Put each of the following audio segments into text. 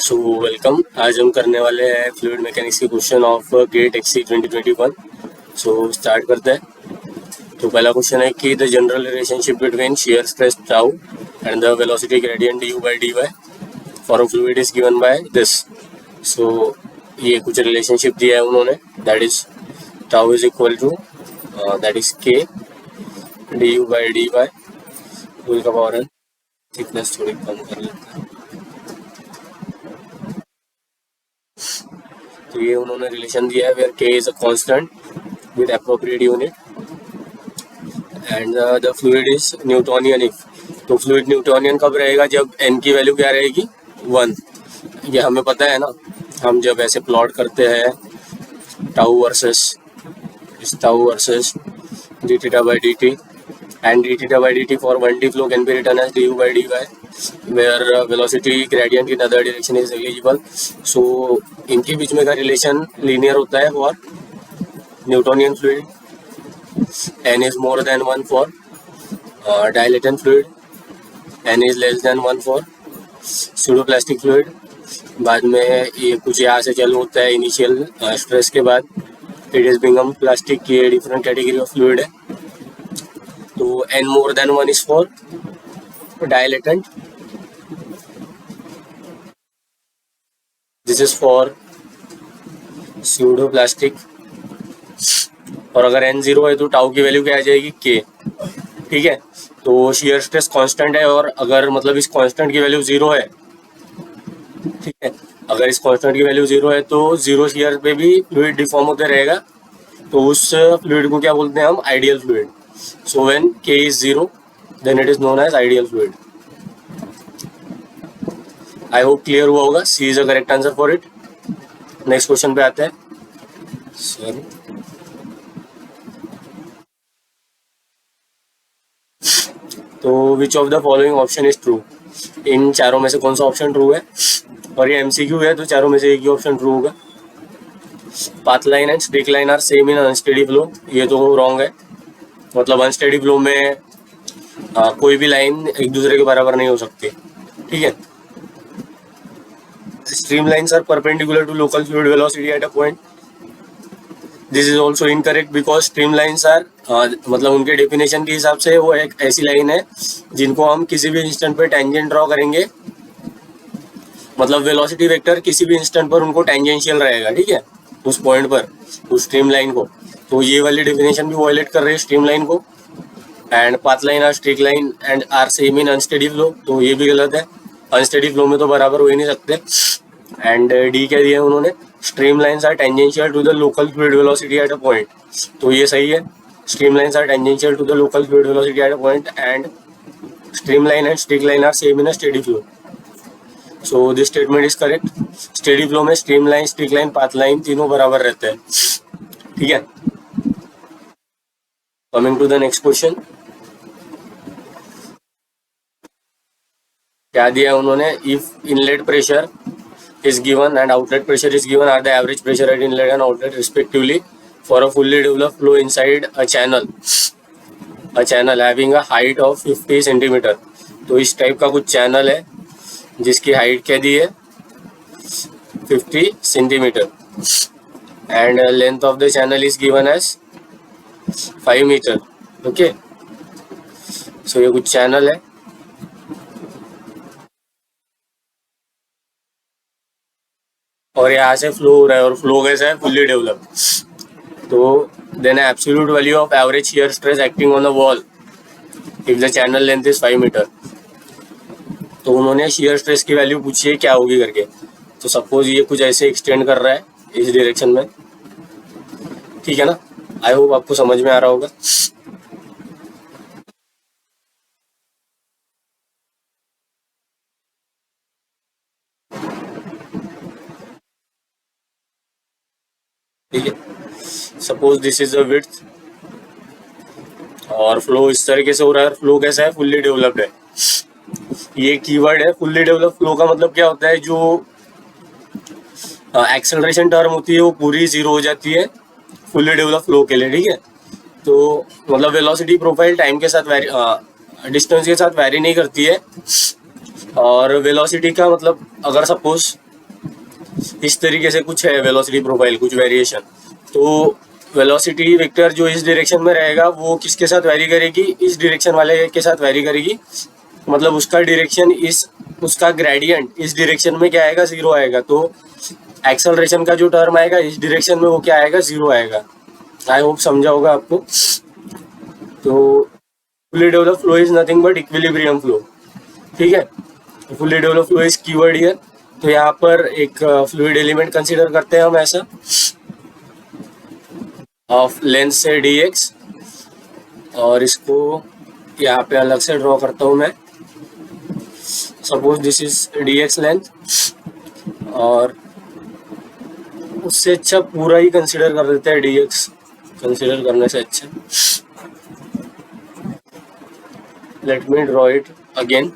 So welcome. आज हम करने वाले हैं फ्लूइड मैकेनिक्स के question of GATE XE 2021। So start करते हैं। तो पहला क्वेश्चन है कि the general relationship between shear stress tau and the velocity gradient du by dy for a fluid is given by this. So ये कुछ relationship दिया है उन्होंने, that is tau is equal to that is k du by dy fluid का power है, thickness थोड़ी कम कर लेते हैं। तो ये उन्होंने रिलेशन दिया है वेयर के is a constant with appropriate unit and the fluid is Newtonian if. तो फ्लूइड न्यूटोनियन कब रहेगा? जब n की वैल्यू क्या रहेगी? 1। ये हमें पता है ना, हम जब ऐसे प्लॉट करते हैं tau versus D theta by D T and d theta by dt for 1D flow can be written as du by dy where velocity gradient in other direction is negligible. So इनके बीच में का relation linear होता है for Newtonian fluid, n is more than 1 for dilatant fluid, n is less than 1 for pseudoplastic fluid। बाद में ये कुछ यहाँ से चालू होता है इनिशियल स्ट्रेस के बाद इट इज बिकम प्लास्टिक, ये डिफरेंट कैटेगरी ऑफ फ्लूइड है। तो n more than 1 is for dilatant, this is for pseudoplastic। और अगर n 0 है तो टाउ की वैल्यू क्या आ जाएगी? k। ठीक है, तो शियर स्ट्रेस कांस्टेंट है और अगर मतलब इस कांस्टेंट की वैल्यू 0 है, ठीक है, अगर इस कांस्टेंट की वैल्यू 0 है तो 0 शियर पे भी फ्लूइड डिफॉर्म होते रहेगा। तो उस फ्लूइड को क्या बोलते हैं हम? Ideal fluid. So when K is 0, then it is known as ideal fluid. I hope clear हुआ होगा। C is the correct answer for it. Next question पे आते हैं। Sorry. तो which of the following option is true? इन चारों में से कौन सा ऑप्शन ट्रू है? और ये MCQ है तो चारों में से एक ही ऑप्शन ट्रू होगा। Path line and streak line are same in unsteady flow, ये तो रॉन्ग है। मतलब अनस्टेडी फ्लो में कोई भी लाइन एक दूसरे के बराबर नहीं हो सकती। ठीक है, stream lines are perpendicular to local fluid velocity at a point, this is also incorrect because stream lines are मतलब उनके डेफिनेशन के हिसाब से वो एक ऐसी लाइन है जिनको हम किसी भी इंस्टेंट पे टेंजेंट ड्रॉ करेंगे, मतलब वेलोसिटी वेक्टर किसी भी इंस्टेंट पर उनको टेंजेंशियल रहेगा। ठीक है, उस पॉइंट पर उस स्ट्रीम लाइन को। तो ये वाली डेफिनेशन भी वायलेट कर रही है स्ट्रीम लाइन को। And path line are streak line and are same in unsteady flow, तो ये भी गलत है। अनस्टेडी फ्लो में तो बराबर हो ही नहीं सकते। एंड डी क्या दिया है उन्होंने? Stream lines are tangential to the local fluid velocity at a point, तो ये सही है। Stream lines are tangential to the local fluid velocity at a point and stream line and streak line are same in a steady flow, so this statement is correct. Steady flow में stream line, streak line, path line तीनों बराबर रहते हैं। ठीक है, coming to the next question. क्या दिया है उन्होंने? If inlet pressure is given and outlet pressure is given, are the average pressure at inlet and outlet respectively for a fully developed flow inside a channel having a height of 50 centimetre. तो इस type का कुछ channel है जिसकी height क्या दी है? 50 centimetre and length of the channel is given as 5 metre. Okay, so ये कुछ चैनल है और यहाँ से फ्लो हो रहा है और फ्लो कैसा है? Fully developed. तो then absolute value of average shear stress acting on the wall if the channel length is 5 metre. तो उन्होंने शियर स्ट्रेस की वैल्यू पूछी है क्या होगी करके। तो सपोज ये कुछ ऐसे एक्सटेंड कर रहा है इस डायरेक्शन में, ठीक है ना। आई होप आपको समझ में आ रहा होगा। ठीक है, suppose this is the width और फ्लो इस तरीके से हो रहा है। फ्लो कैसा है? फुल्ली डेवलप्ड है। ये कीवर्ड है फुल्ली डेवलप्ड फ्लो का मतलब क्या होता है? जो एक्सेलरेशन टर्म होती है वो पूरी 0 हो जाती है फुल्ली डेवलप्ड फ्लो के लिए। ठीक है, तो मतलब वेलोसिटी प्रोफाइल टाइम के साथ डिस्टेंस के साथ वैरी नहीं करती है। और वेलोसिटी का मतलब अगर सपोज इस तरीके से कुछ है वेलोसिटी प्रोफाइल, कुछ वेरिएशन। तो वेलोसिटी वेक्टर जो इस डायरेक्शन में रहेगा वो किसके साथ वेरी करेगी, इस डायरेक्शन वाले के साथ वेरी करेगी। मतलब उसका डायरेक्शन उसका ग्रेडियंट इस डायरेक्शन में क्या आएगा, 0 आएगा। तो एक्सेलरेशन का जो टर्म आएगा इस डायरेक्शन में वो क्या आएगा, 0 आएगा। आई होप समझा होगा आपको। तो fully develop flow is nothing but equilibrium flow, ठीक है। Fully develop flow is keyword here. तो यहाँ पर एक फ्लूइड एलिमेंट कंसीडर करते हैं हम ऐसा, ऑफ लेंथ से dx, और इसको यहाँ पे अलग से ड्रॉ करता हूँ मैं। Suppose this is dx length, और उससे अच्छा पूरा ही कंसीडर कर देते हैं dx, कंसीडर करने से अच्छा। Let me draw it again.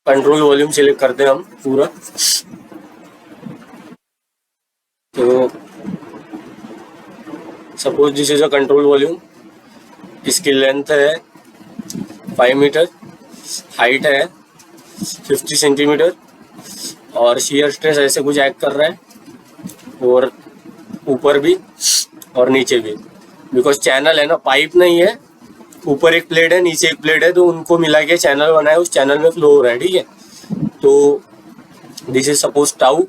Control volume select करते हैं हम पूरा। तो suppose this is a control volume, इसकी लेंथ है 5 मीटर, हाइट है 50 सेंटीमीटर, और शियर स्ट्रेस ऐसे कुछ एक्ट कर रहा है, और ऊपर भी और नीचे भी, बिकॉज चैनल है ना, पाइप नहीं है, ऊपर एक प्लेट है नीचे एक प्लेट है, तो उनको मिला के चैनल बना है, उस चैनल में फ्लो हो रहा है, ठीक है। तो this is suppose tau,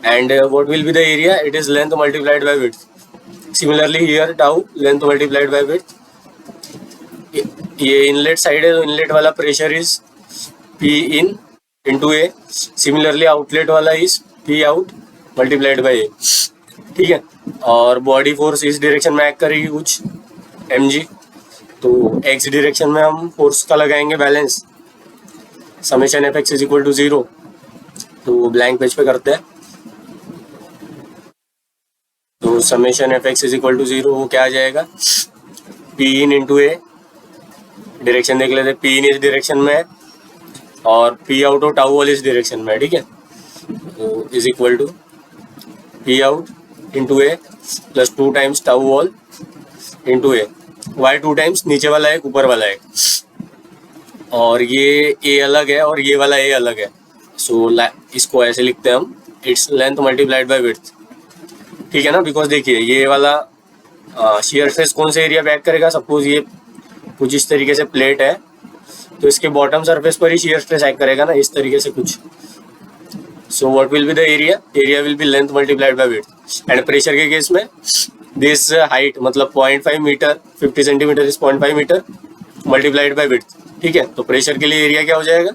and what will be the area, it is length multiplied by width. Similarly here tau length multiplied by width. ये इनलेट साइड है, तो इनलेट वाला pressure is P in into A. Similarly outlet वाला is P out multiplied by A, ठीक है। और body force इस direction में एक्ट करेगी कुछ mg। तो x डायरेक्शन में हम फोर्स का लगाएंगे balance, summation F X is equal to 0। तो ब्लैंक पेज पे करते हैं। तो summation F X is equal to 0 वो क्या आ जाएगा, P in into A, direction देख लेते हैं, पी इन इस डायरेक्शन में है और पी आउट और टाउ वॉल इस डायरेक्शन में है, ठीक है। तो is equal to P out into A plus 2 times tau wall into A. Why 2 times, नीचे वाला एक ऊपर वाला एक, और ये ए अलग है और ये वाला ए अलग है। सो इसको ऐसे लिखते हैं हम, its length multiplied by width, ठीक है ना। बिकॉज देखिए ये वाला शियर स्ट्रेस कौन से एरिया पे एक्ट करेगा, सपोज ये कुछ इस तरीके से प्लेट है, तो इसके बॉटम सरफेस पर ही शियर स्ट्रेस एक्ट करेगा ना, इस तरीके से कुछ। So what will be the area, area will be length multiplied by width. And pressure के केस में दिस हाइट मतलब 0.5 metre, 50 centimetre is 0.5 metre multiplied by width, ठीक है। तो प्रेशर के लिए एरिया क्या हो जाएगा,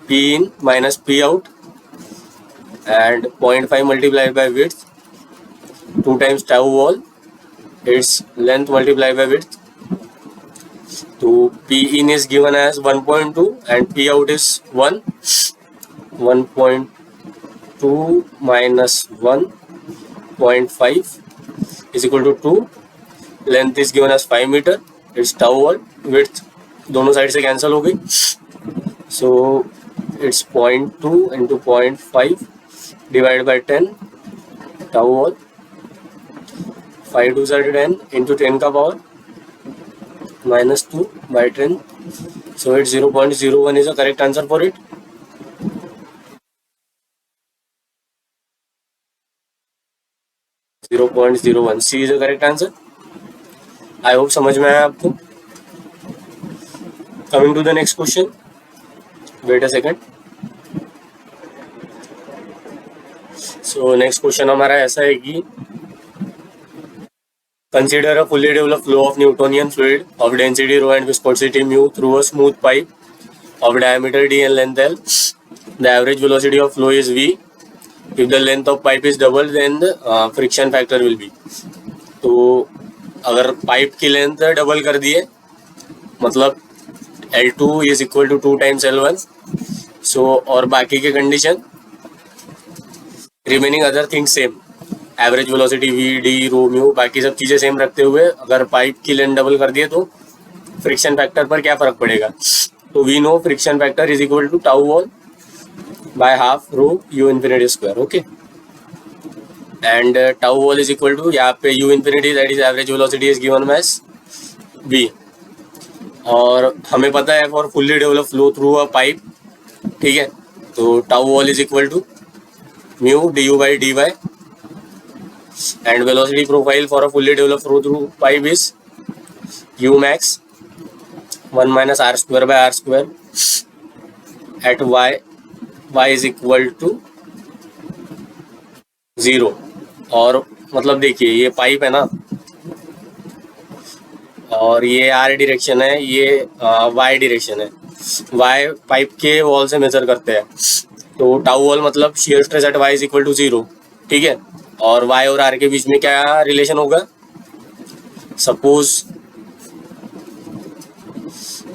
P in minus P out and 0.5 multiplied by width 2 times tau wall, its length multiplied by width. तो P in is given as 1.2 and P out is 1. 1.2 minus 1.5 is equal to 2. Length is given as 5 meter. It's tau wall. Width दोनों side से cancel हो गई. So it's 0.2 into 0.5 divided by 10 tau wall. 5 2s are 10 into 10 का power minus 2 by 10. So it's 0.01 is the correct answer for it. C is the correct answer. I hope समझ में आया आपको. Coming to the next question. Wait a second. So next question हमारा ऐसा है कि consider a fully developed flow of Newtonian fluid of density rho and viscosity mu through a smooth pipe of diameter d and length l. The average velocity of flow is v. If the length of pipe is double, then the friction factor will be. तो अगर pipe की length double कर दिए मतलब L2 is equal to 2 times L1. So और बाकी के condition remaining other things same, average velocity V D rho mu बाकी सब चीज़ें सेम रखते हुए अगर पाइप की लेंथ डबल कर दिए तो फ्रिक्शन फैक्टर पर क्या फ़र्क पड़ेगा. तो we know friction factor is equal to tau wall by half rho U infinity square. Okay, and tau wall is equal to यहाँ पे U infinity that is average velocity is given as V. और हमें पता है for fully develop flow through a pipe, ठीक है, तो tau wall is equal to mu D U by D Y and velocity profile for a fully develop flow through pipe is U max 1 minus R square by R square at y is equal to 0। और मतलब देखिए ये pipe है ना, और ये are direction है, ये वाई डायरेक्शन है, वाई पाइप के वॉल से मेजर करते हैं, तो टाउ वॉल मतलब shear stress at Y is equal to 0, ठीक है। और वाई और आर के बीच में क्या रिलेशन होगा, suppose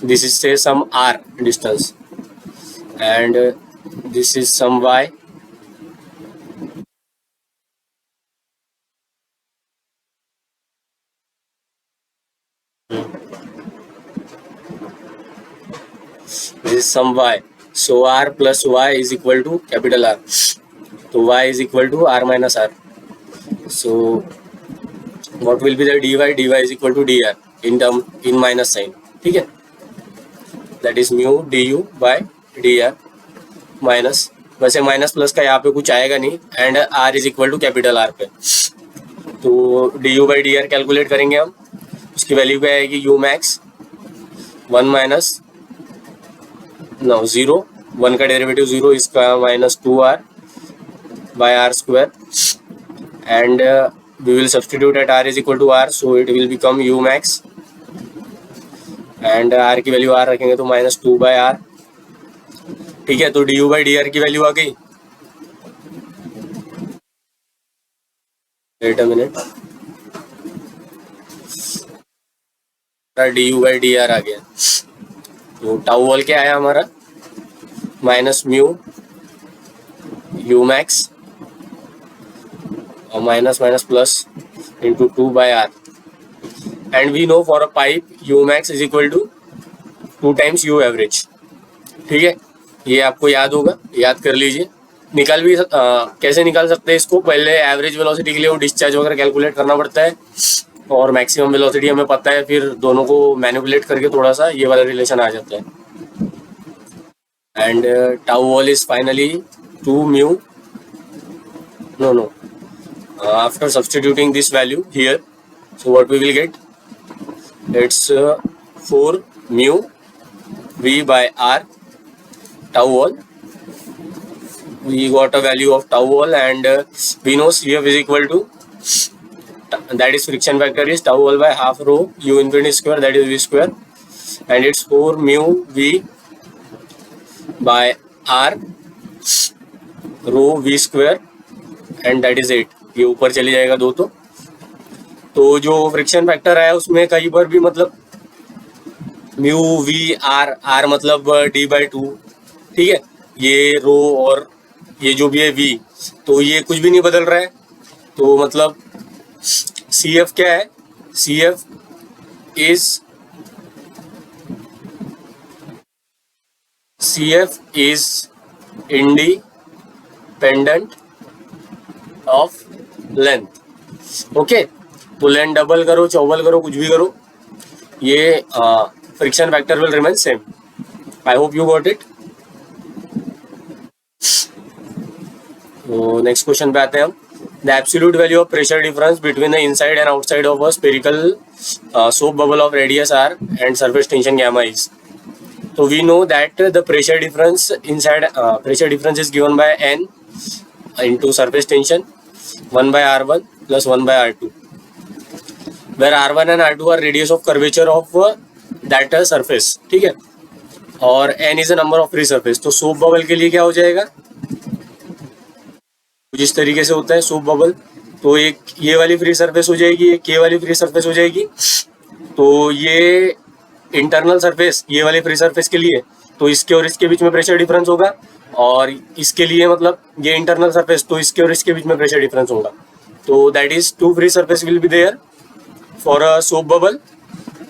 this is say some R distance and this is some Y, this is some y, so r plus y is equal to capital R, तो y is equal to r minus r, so what will be the dy is equal to dr in minus sign, ठीक है, that is mu du by dr minus, वैसे minus plus का यहाँ पे कुछ आएगा नहीं and r is equal to capital R पे, तो du by dr कैलकुलेट करेंगे हम, उसकी वैल्यू क्या आएगी, u max 1 माइनस 0, 1 का डेरिवेटिव 0, इसका minus 2r by R square and we will substitute at r is equal to r, so it will become u max and r की value r रखेंगे तो माइनस 2 बाय r, ठीक है। तो du by d r की value आ गई, wait a minute, du by d r आ गया, तो टाउ वॉल क्या आया हमारा, माइनस म्यू यू मैक्स और minus minus plus into 2 by r and we know for a pipe u max is equal to 2 times u average, ठीक है, ये आपको याद होगा, याद कर लीजिए। निकाल भी कैसे निकाल सकते हैं इसको, पहले एवरेज वेलोसिटी के लिए वो डिस्चार्ज वगैरह कैलकुलेट करना पड़ता है और मैक्सिमम वेलोसिटी हमें पता है, फिर दोनों को मैनिपुलेट करके थोड़ा सा ये वाला रिलेशन आ जाता है and tau wall is finally 2 mu no after substituting this value here, so what we will get, it's 4 म्यू v by r tau wall, we got a value of tau wall and we know CF is equal to, that is friction factor is tau wall by half rho u infinity square, that is v square and it's 4 mu v by r rho v square and that is 8, ये ऊपर चली जाएगा दो, तो जो friction factor है उसमें कई बार भी मतलब म्यू वी आर, आर मतलब डी बाई 2, ठीक है, ये रो और ये जो भी है वी, तो ये कुछ भी नहीं बदल रहा है, तो मतलब सी एफ क्या है, C F is independent of length, okay, तो लेंथ डबल करो चौबल करो कुछ भी करो, ये friction factor will remain same. I hope you got it. So next question पे आते हैं हम, the absolute value of pressure difference between the inside and outside of a spherical soap bubble of radius r and surface tension gamma is. So we know that the pressure difference inside pressure difference is given by n into surface tension 1 by r1 plus 1 by r2, where r1 and r2 are radius of curvature of that surface, ठीक है, और n is a number of free surface, तो soap bubble के लिए क्या हो जाएगा, जिस तरीके से होता है सोप बबल, तो एक ये वाली फ्री सरफेस हो जाएगी, एक के वाली फ्री सरफेस हो जाएगी, तो ये इंटरनल सरफेस ये वाली फ्री सरफेस के लिए, तो इसके और इसके बीच में प्रेशर डिफरेंस होगा, और इसके लिए मतलब ये इंटरनल सरफेस, तो इसके और इसके बीच में प्रेशर डिफरेंस होगा, तो that is 2 free surface will be there for a soap bubble,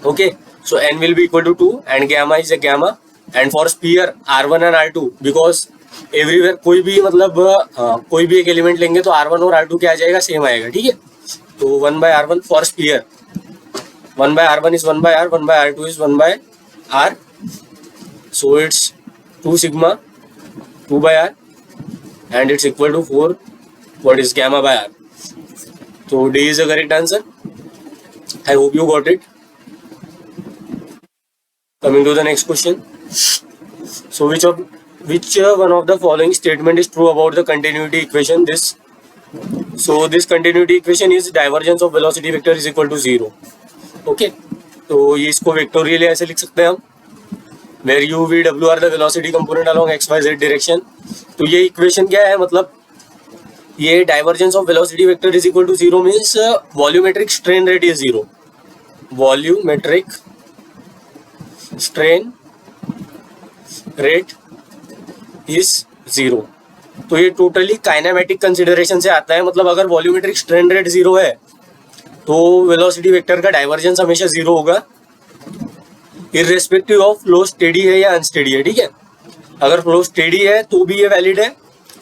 okay, so n will be equal to 2 and gamma is a gamma, and for sphere r1 and r2 because everywhere कोई भी मतलब कोई भी एक element लेंगे तो r1 और r2 क्या आ जाएगा, सेम आएगा, ठीक है, तो 1 by r1 for sphere, 1 by r1 is 1 by r, 1 by r2 is 1 by r, so it's 2 sigma 2 by r and it's equal to 4 what is gamma by r. So D is the correct answer. I hope you got it. Coming to the next question. So which one of the following statement is true about the continuity equation? This continuity equation is divergence of velocity vector is equal to 0. Okay, तो ये इसको vectorially ऐसे लिख सकते हैं हम, where u v w are the velocity component along x y z direction. तो ये इक्वेशन क्या है, मतलब ये divergence of velocity vector is equal to 0 means volumetric strain rate is 0. Volumetric strain rate is 0. तो ये टोटली काइनेमेटिक कंसिडरेशन से आता है, मतलब अगर वॉल्यूमेट्रिक स्ट्रेन रेट 0 है तो वेलोसिटी वेक्टर का डाइवर्जेंस हमेशा 0 होगा, इर्रेस्पेक्टिव ऑफ फ्लो स्टेडी है या अनस्टेडी है. ठीक है, अगर फ्लो स्टेडी है तो भी ये वैलिड है,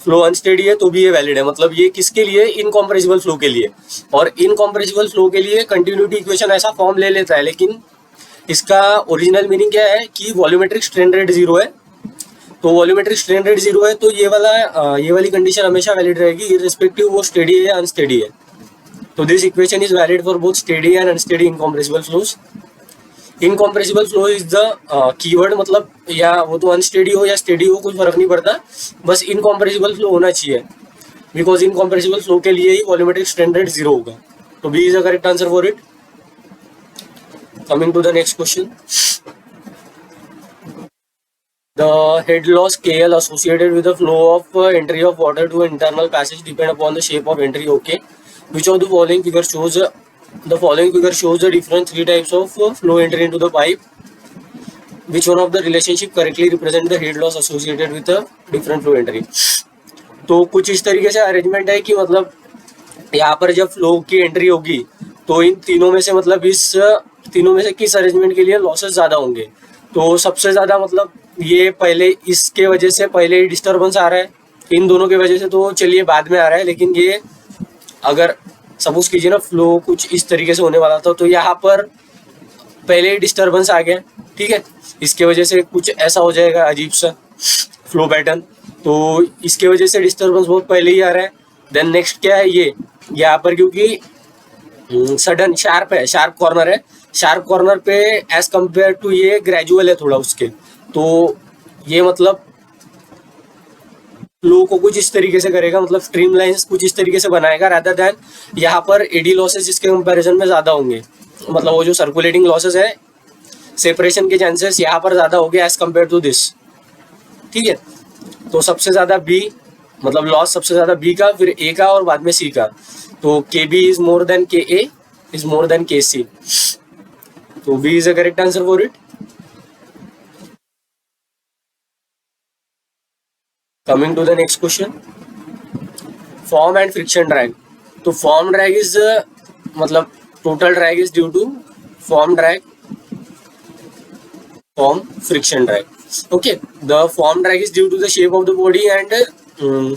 फ्लो अनस्टेडी है तो भी ये वैलिड है. मतलब ये किसके लिए, इनकॉम्प्रेसिबल फ्लो के लिए. और इनकॉम्प्रेसिबल फ्लो के लिए कंटिन्यूटी इक्वेशन ऐसा फॉर्म ले लेता है, लेकिन इसका ओरिजिनल मीनिंग क्या है कि वॉल्यूमेट्रिक स्ट्रेन रेट 0 है. तो वॉल्यूमेट्रिक स्ट्रेन रेट 0 है तो ये वाली कंडीशन हमेशा वैलिड रहेगी, इर्रेस्पेक्टिव वो स्टेडी है या अनस्टेडी है. तो this equation is valid for both steady and unsteady incompressible flows. Incompressible flow is the keyword, मतलब या वो तो अनस्टेडी हो या स्टेडी हो कोई फर्क नहीं पड़ता, बस इनकॉम्प्रेसिबल फ्लो होना चाहिए, बिकॉज इनकॉम्प्रेसिबल फ्लो के लिए ही वॉल्यूमेट्रिक स्ट्रेन रेट 0 होगा. तो B is the correct answer for it. Coming to the next question. The head loss KL associated with the flow of entry of water to internal passage depend upon the shape of entry. Okay, which of the following figure shows the different 3 types of flow entry into the pipe? Which one of the relationship correctly represent the head loss associated with the different flow entry? तो कुछ इस तरीके से arrangement है कि मतलब यहाँ पर जब फ्लो की एंट्री होगी तो इन तीनों में से, मतलब इस तीनों में से किस अरेंजमेंट के लिए लॉसेस ज़्यादा होंगे. तो सबसे ज़्यादा मतलब ये पहले इसके वजह से पहले ही डिस्टर्बेंस आ रहा है, इन दोनों की वजह से तो चलिए बाद में आ रहा है, लेकिन ये अगर सपोज कीजिए ना फ्लो कुछ इस तरीके से होने वाला था तो यहाँ पर पहले ही डिस्टर्बेंस आ गया. ठीक है, इसके वजह से कुछ ऐसा हो जाएगा अजीब सा फ्लो पैटर्न, तो इसके वजह से डिस्टर्बेंस बहुत पहले ही आ रहा है. देन नेक्स्ट क्या है, ये यहाँ पर क्योंकि सडन शार्प है, शार्प कॉर्नर है, शार्प कॉर्नर पे एज कम्पेयर टू ये ग्रेजुअल है थोड़ा उसके, तो ये मतलब फ्लो को कुछ इस तरीके से करेगा, मतलब स्ट्रीम लाइंस कुछ इस तरीके से बनाएगा, रादर देन यहाँ पर एडी लॉसेस इसके कंपैरिजन में ज़्यादा होंगे. मतलब वो जो सर्कुलेटिंग लॉसेस है, सेपरेशन के चांसेस यहाँ पर ज़्यादा हो गए एज कम्पेयर टू दिस. ठीक है, तो सबसे ज़्यादा बी, मतलब लॉस सबसे ज़्यादा बी का, फिर ए का और बाद में सी का. तो के बी इज मोर देन के ए is more than K C. तो B is the correct answer for it. Coming to the next question, form and friction drag. तो form drag is मतलब total drag is due to form drag, form friction drag. Okay, the form drag is due to the shape of the body and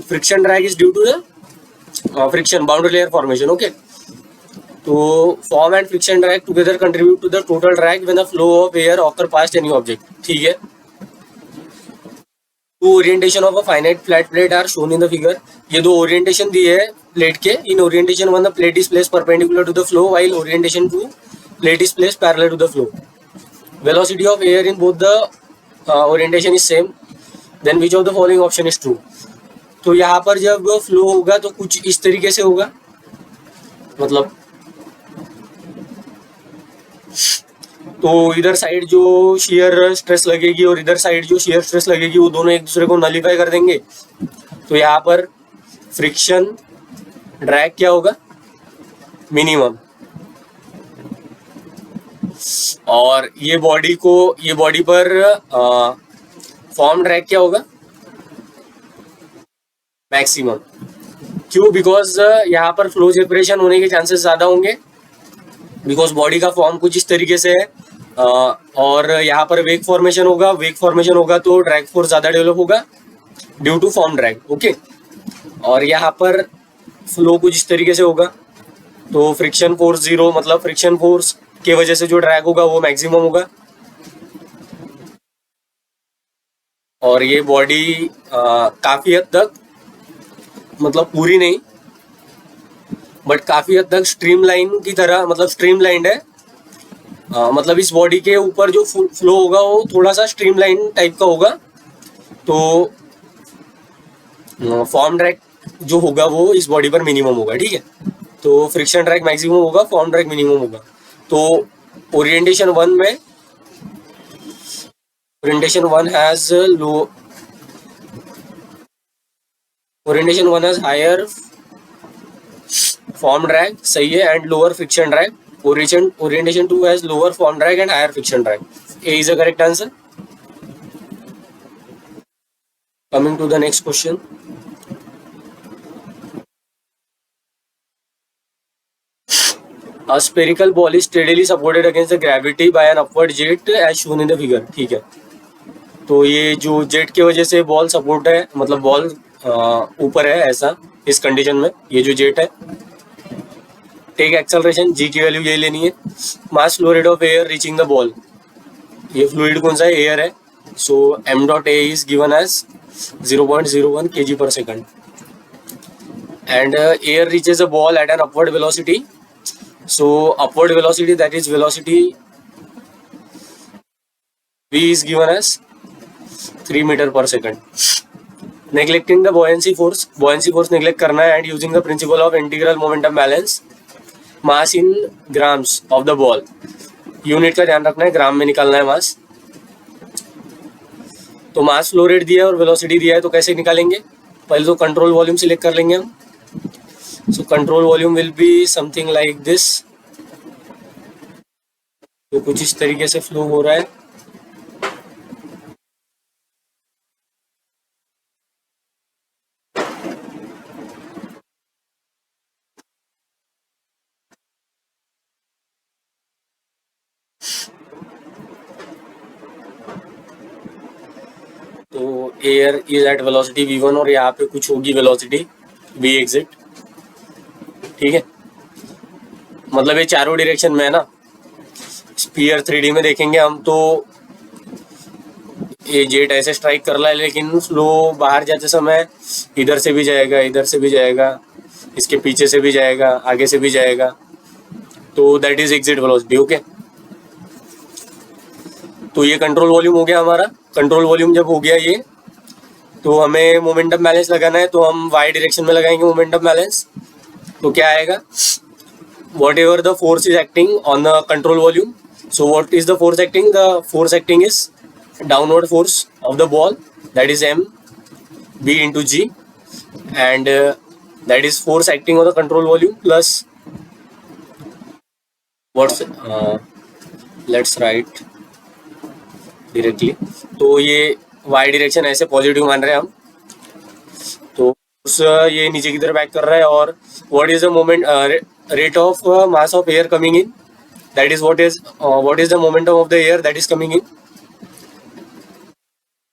friction drag is due to the friction boundary layer formation. Okay, तो form and friction drag together contribute to the total drag when the flow of air occur past any object. ठीक है, two orientation of a finite flat plate are shown in the figure. ये दो orientation दिए है plate के. In orientation one the plate is placed perpendicular to the flow while orientation two plate is placed parallel to the flow. Velocity of air in both the orientation is same. Then which of the following option is true. तो यहाँ पर जब flow होगा तो कुछ इस तरीके से होगा, मतलब तो इधर साइड जो शेयर स्ट्रेस लगेगी और इधर साइड जो शेयर स्ट्रेस लगेगी वो दोनों एक दूसरे को नलीफाई कर देंगे. तो यहाँ पर फ्रिक्शन ड्रैग क्या होगा, मिनिमम. और ये बॉडी पर फॉर्म ड्रैग क्या होगा, मैक्सिमम. क्यों, बिकॉज यहाँ पर फ्लो सेपरेशन होने के चांसेस ज़्यादा होंगे, बिकॉज बॉडी का फॉर्म कुछ इस तरीके से है, और यहाँ पर वेग फॉर्मेशन होगा तो ड्रैग फोर्स ज़्यादा डेवलप होगा due to form drag. Okay, और यहाँ पर फ्लो कुछ इस तरीके से होगा तो फ्रिक्शन फोर्स 0, मतलब फ्रिक्शन फोर्स के वजह से जो ड्रैग होगा वो मैक्सिमम होगा. और ये बॉडी काफ़ी हद तक, मतलब पूरी नहीं बट काफ़ी हद तक स्ट्रीमलाइन की तरह, मतलब स्ट्रीमलाइंड है। मतलब इस बॉडी के ऊपर जो फ्लो होगा वो थोड़ा सा स्ट्रीमलाइन टाइप का होगा। तो फॉर्म ड्रैग जो होगा वो इस बॉडी पर मिनिमम होगा, ठीक है। तो फ्रिक्शन ड्रैग मैक्सिमम होगा, फॉर्म ड्रैग मिनिमम होगा। तो ओरिएंटेशन वन में, orientation one has low, orientation one has higher form drag, सही है, and lower friction drag. Orientation two has lower form drag and higher friction drag. A is the correct answer. Coming to the next question. A spherical ball is steadily supported against the gravity by an upward jet as shown in the figure, ठीक है। तो ये जो jet की वजह से ball support है, मतलब बॉल ऊपर है ऐसा, इस कंडीशन में ये जो जेट है, टेक एक्सेलरेशन, जी की वैल्यू यही लेनी है। Mass flow rate of air reaching the ball, ये फ्लूइड कौन सा है, एयर है। So M dot A is given as 0.01 kg per second and air reaches a ball at an upward velocity. So upward velocity, that is velocity v is given as 3 meter per second. Neglecting the buoyancy force neglect करना है, and using the principle of integral momentum balance, mass in grams of the ball, unit का ध्यान रखना है, ग्राम में निकालना है मास। तो मास फ्लो रेट दिया है और वेलोसिटी दिया है, तो कैसे निकालेंगे, पहले तो कंट्रोल वॉल्यूम सिलेक्ट कर लेंगे हम। So control volume will be something like this, तो कुछ इस तरीके से फ्लो हो रहा है। तो air is eight velocity v1 और यहाँ पे कुछ होगी वेलोसिटी v एग्जिट, ठीक है। मतलब ये चारों डायरेक्शन में है ना। स्पीयर 3D में देखेंगे हम तो ये जेट ऐसे स्ट्राइक कर रहा है, लेकिन फ्लो बाहर जाते समय इधर से भी जाएगा, इधर से भी जाएगा, इसके पीछे से भी जाएगा, आगे से भी जाएगा। तो that is exit velocity, okay. तो ये कंट्रोल वॉल्यूम हो गया हमारा। कंट्रोल वॉल्यूम जब हो गया ये, तो हमें मोमेंटम बैलेंस लगाना है, तो हम वाई डायरेक्शन में लगाएंगे मोमेंटम बैलेंस। तो क्या आएगा, what ever the force is acting on the control volume, so what is the force acting, the force acting is downward force of the ball, that is m b into g, and that is force acting on the control volume plus what's let's write directly। तो ये y direction ऐसे positive मान रहे हैं हम, तो ये नीचे की तरफ बैक कर रहा है। और what is the moment rate of mass of air coming in, that is what is the momentum of the air that is coming in।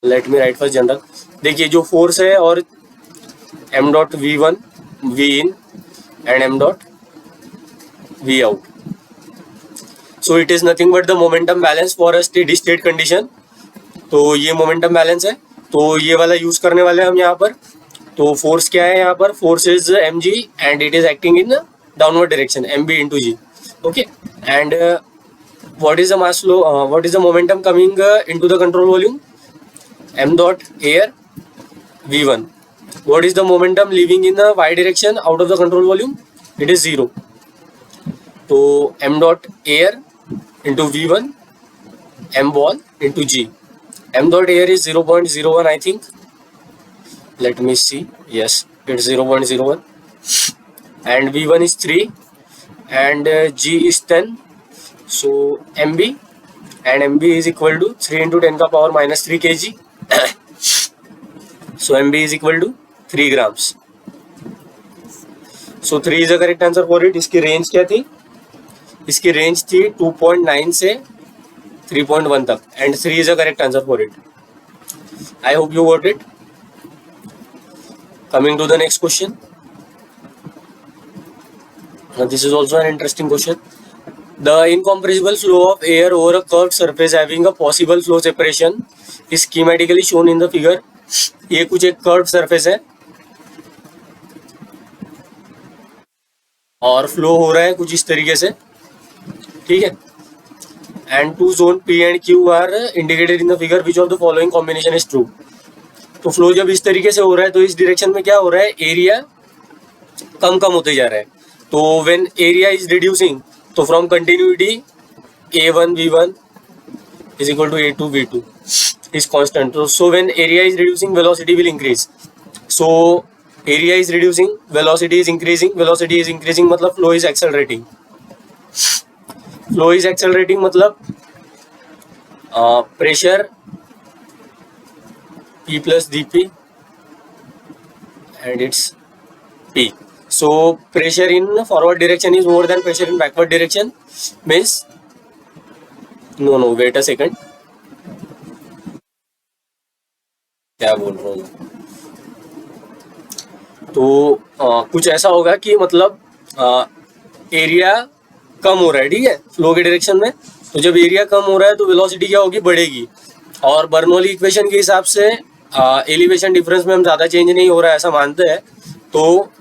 let me write first general। देखिए जो फोर्स है और m dot v1 v in and m dot v out, so it is nothing but the momentum balance for a steady state condition। तो ये momentum balance है, तो ये वाला यूज करने वाले हैं हम यहाँ पर। तो फोर्स क्या है यहाँ पर, force is mg and it is acting in downward direction, mb into g, okay। And what is the mass flow, what is the momentum coming into the control volume, m dot air v1। what is the momentum leaving in the y direction out of the control volume, it is 0। तो m dot air into v1 m ball into g, m dot air is 0.01 I think, let me see, yes it's 0.01 and v1 is 3 and g is 10, so mb and mb is equal to 3 into 10 का power minus 3 kg so mb is equal to 3 grams। so 3 is the correct answer for it। इसकी range क्या थी, इसकी range थी 2.9 से 3.1 तक, and 3 is the correct answer for it। I hope you got it। coming to the next question, this is also an interesting question। The incompressible flow of air over a curved surface having a possible flow separation is schematically shown in the figure. ये कुछ एक curved surface है और flow हो रहा है कुछ इस तरीके से, ठीक है। And two zone P and Q are indicated in the figure, which of the following combination is true. तो फ्लो जब इस तरीके से हो रहा है तो इस डायरेक्शन में क्या हो रहा है, एरिया कम कम होते जा रहा है। तो व्हेन एरिया इज रिड्यूसिंग, तो from continuity a1 v1 is equal to a2 v2 is constant. So when area is reducing, velocity will increase. So area is reducing, velocity is increasing. Velocity is increasing मतलब flow is accelerating. Flow is accelerating मतलब pressure P plus dP and it's P. So pressure in forward direction is more than pressure in backward direction, means no wait a second, क्या बोल रहा हूँ। तो कुछ ऐसा होगा कि मतलब एरिया कम हो रहा है, ठीक है, फ्लो के डायरेक्शन में। तो जब एरिया कम हो रहा है तो वेलोसिटी क्या होगी, बढ़ेगी। और बर्नौली इक्वेशन के हिसाब से एलिवेशन डिफरेंस में हम ज़्यादा चेंज नहीं हो रहा है ऐसा मानते हैं। तो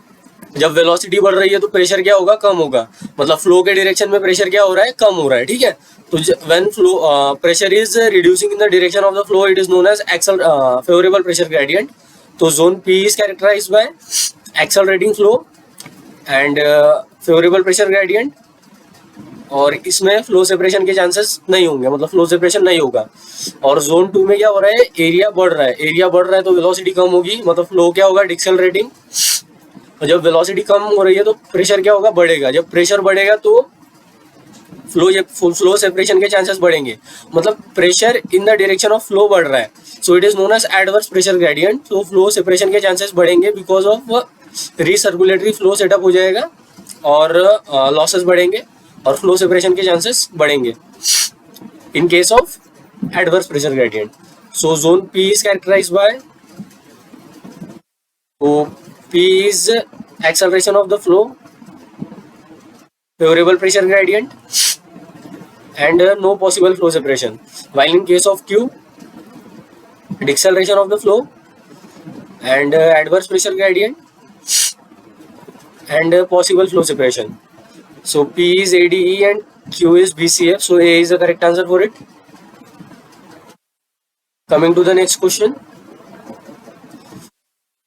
जब वेलोसिटी बढ़ रही है तो प्रेशर क्या होगा, कम होगा। मतलब फ्लो के डायरेक्शन में प्रेशर क्या हो रहा है, कम हो रहा है, ठीक है। तो when flow pressure is reducing in the direction of the flow, it is known as favourable pressure gradient. तो zone P is characterised by accelerating flow and favourable pressure gradient, और इसमें फ्लो सेपरेशन के chances नहीं होंगे, मतलब flow separation नहीं होगा। और जोन 2 में क्या हो रहा है, एरिया बढ़ रहा है, एरिया बढ़ रहा है तो वेलोसिटी कम होगी, मतलब फ्लो क्या होगा, डिक्सेलरेटिंग। और जब वेलोसिटी कम हो रही है तो प्रेशर क्या होगा, बढ़ेगा। जब प्रेशर बढ़ेगा तो फ्लो सेपरेशन के चांसेस बढ़ेंगे, मतलब pressure in the direction of flow बढ़ रहा है। So it is known as adverse pressure gradient. तो फ्लो सेपरेशन के चांसेस बढ़ेंगे because of recirculatory flow setup हो जाएगा और लॉसेस बढ़ेंगे और फ्लो सेपरेशन के चांसेस बढ़ेंगे in case of adverse pressure gradient. So zone P is characterised by, P is acceleration of the flow, favorable pressure gradient, and no possible flow separation. While in case of Q, deceleration of the flow and adverse pressure gradient and possible flow separation. So P is ADE and Q is BCF. So A is the correct answer for it. Coming to the next question.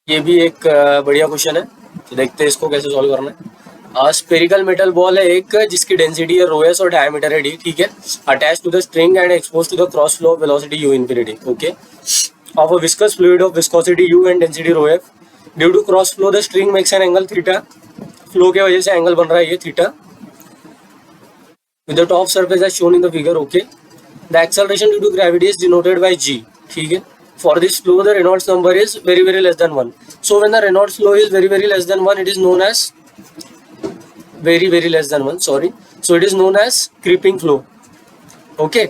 ये भी एक बढ़िया question है, तो देखते हैं इसको कैसे सॉल्व करना है। स्पेरिकल मेटल बॉल है एक, जिसकी डेंसिटी है रो एस और डायमीटर है डी, ठीक है। Attach to the string and expose to the cross flow of velocity U infinity, okay, of a viscous fluid of viscosity U and density rho F. Due to cross flow the string makes an angle theta, flow के वजह से angle बन रहा है ये theta, with the top surface as shown in the figure, okay. The acceleration due to gravity is denoted by G, ठीक है। For this flow, the Reynolds number is very less than 1. So when the Reynolds flow is very less than 1, it is known as very less than 1. Sorry. So it is known as creeping flow. Okay.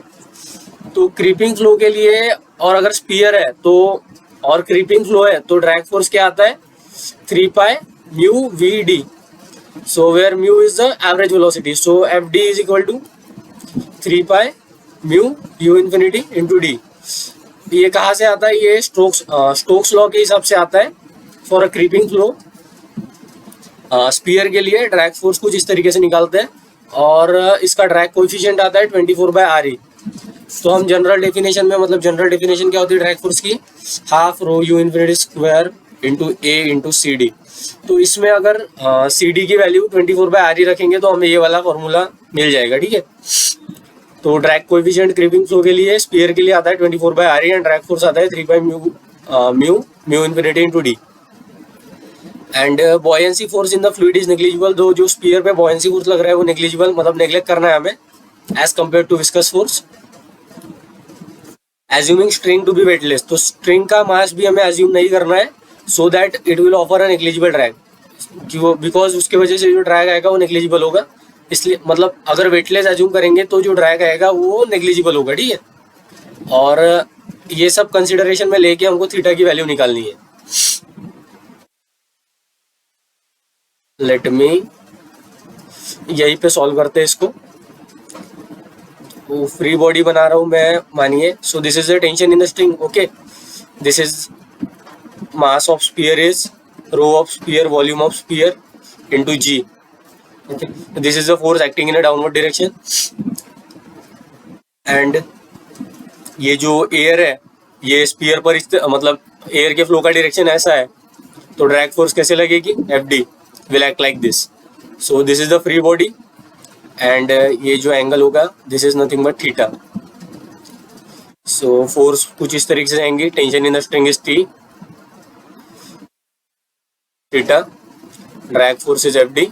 तो creeping flow के लिए, और अगर spear है तो और creeping flow है तो ड्रैग फोर्स क्या आता है, 3 pi mu vd. So where mu is the average velocity. So fd is equal to 3 pi mu u infinity into d. ये कहाँ से आता है, ये स्टोक्स लॉ के हिसाब से आता है for a creeping flow. Sphere के लिए ड्रैग फोर्स कुछ इस तरीके से निकालते हैं और इसका ड्रैग कोएफिशिएंट आता है 24/re। तो हम जनरल डेफिनेशन में, मतलब जनरल डेफिनेशन क्या होती है ड्रैग फोर्स की, half rho U infinity square into A into C D. तो इसमें अगर सी डी की वैल्यू 24/re रखेंगे तो हमें ये वाला फॉर्मूला मिल जाएगा, ठीक है। तो ड्रैग कोएफिशिएंट क्रीपिंग फ्लो के लिए स्पीयर के लिए आता है 24/re एंड ड्रैग फोर्स आता है 3 pi mu infinity into d। And buoyancy force in the fluid is negligible, दो जो स्पीयर पे बॉयंसी फोर्स लग रहा है वो नेग्लिजिबल, मतलब नेग्लेक्ट करना है हमें as compare to viscous force. Assuming string to be weightless, तो स्ट्रिंग का मास भी हमें एज्यूम नहीं करना है, so that it will offer a negligible drag, because उसके वजह से जो ड्रैग आएगा वो नेग्लिजिबल होगा। इसलिए मतलब अगर वेटलेस एज्यूम करेंगे तो जो ड्रैग आएगा वो नेग्लिजिबल होगा, ठीक है। और ये सब कंसिडरेशन में लेके हमको थीटा की वैल्यू निकालनी है। लेट मी यहीं पे सॉल्व करते हैं इसको। तो फ्री बॉडी बना रहा हूँ मैं, मानिए. सो this is the tension in the string. Okay, this is mass of sphere is rho of sphere volume of sphere into g. Okay, this is the force acting in a downward direction. And ये जो air है ये spear पर मतलब air के flow का direction ऐसा है, तो ड्रैग फोर्स कैसे लगेगी, F D will act like this. So this is the free body and ये जो एंगल होगा this is nothing but theta. So force कुछ इस तरीके से जाएंगी. Tension in the string is T theta, drag force is FD,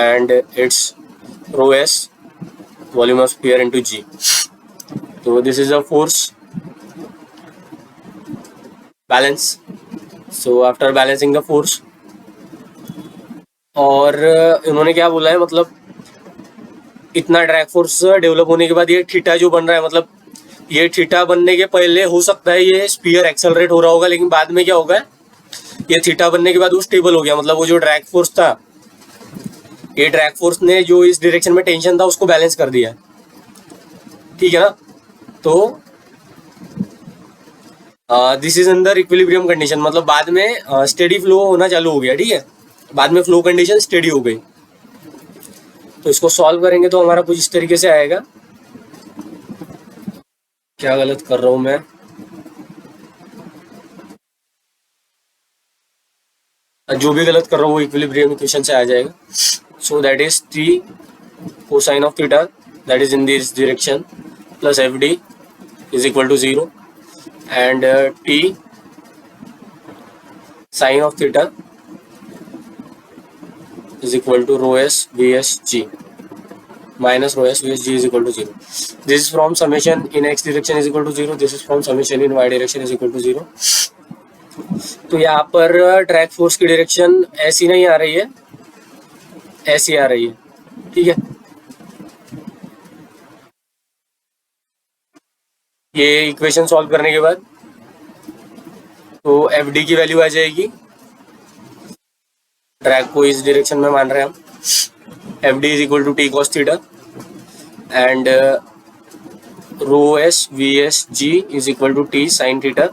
and it's rho s volume of sphere into g. So this is a force balance. So after balancing the force, और इन्होंने क्या बोला है, मतलब इतना drag force develop होने के बाद ये थीटा जो बन रहा है, मतलब ये थीटा बनने के पहले हो सकता है ये स्पीयर एक्सेलरेट हो रहा होगा, लेकिन बाद में क्या होगा, ये थीटा बनने के बाद वो स्टेबल हो गया. मतलब वो जो ड्रैग फोर्स था, ये ड्रैग फोर्स ने जो इस डायरेक्शन में टेंशन था उसको बैलेंस कर दिया. ठीक है ना. तो this is under equilibrium condition, मतलब बाद में स्टेडी फ्लो होना चालू हो गया. ठीक है, बाद में फ्लो कंडीशन स्टेडी हो गई. तो इसको सॉल्व करेंगे तो हमारा कुछ इस तरीके से आएगा. क्या गलत कर रहा हूं मैं, जो भी गलत कर रहा हूँ वो इक्विलिब्रियम इक्वेशन से आ जाएगा. So that is T cosine of theta that is in this direction plus F D is equal to 0 and T sine of theta is equal to rho S V S G minus rho s vs g is equal to 0. This is from summation in x direction is equal to 0. This is from summation in y direction is equal to 0. तो यहाँ पर drag force की direction ऐसी नहीं आ रही है, ऐसी आ रही है. ठीक है, ये इक्वेशन सॉल्व करने के बाद तो एफ डी की वैल्यू आ जाएगी. ड्रैग को इस डायरेक्शन में मान रहे हैं हम. F D is equal to T cos theta and rho S V S G is equal to T sine theta.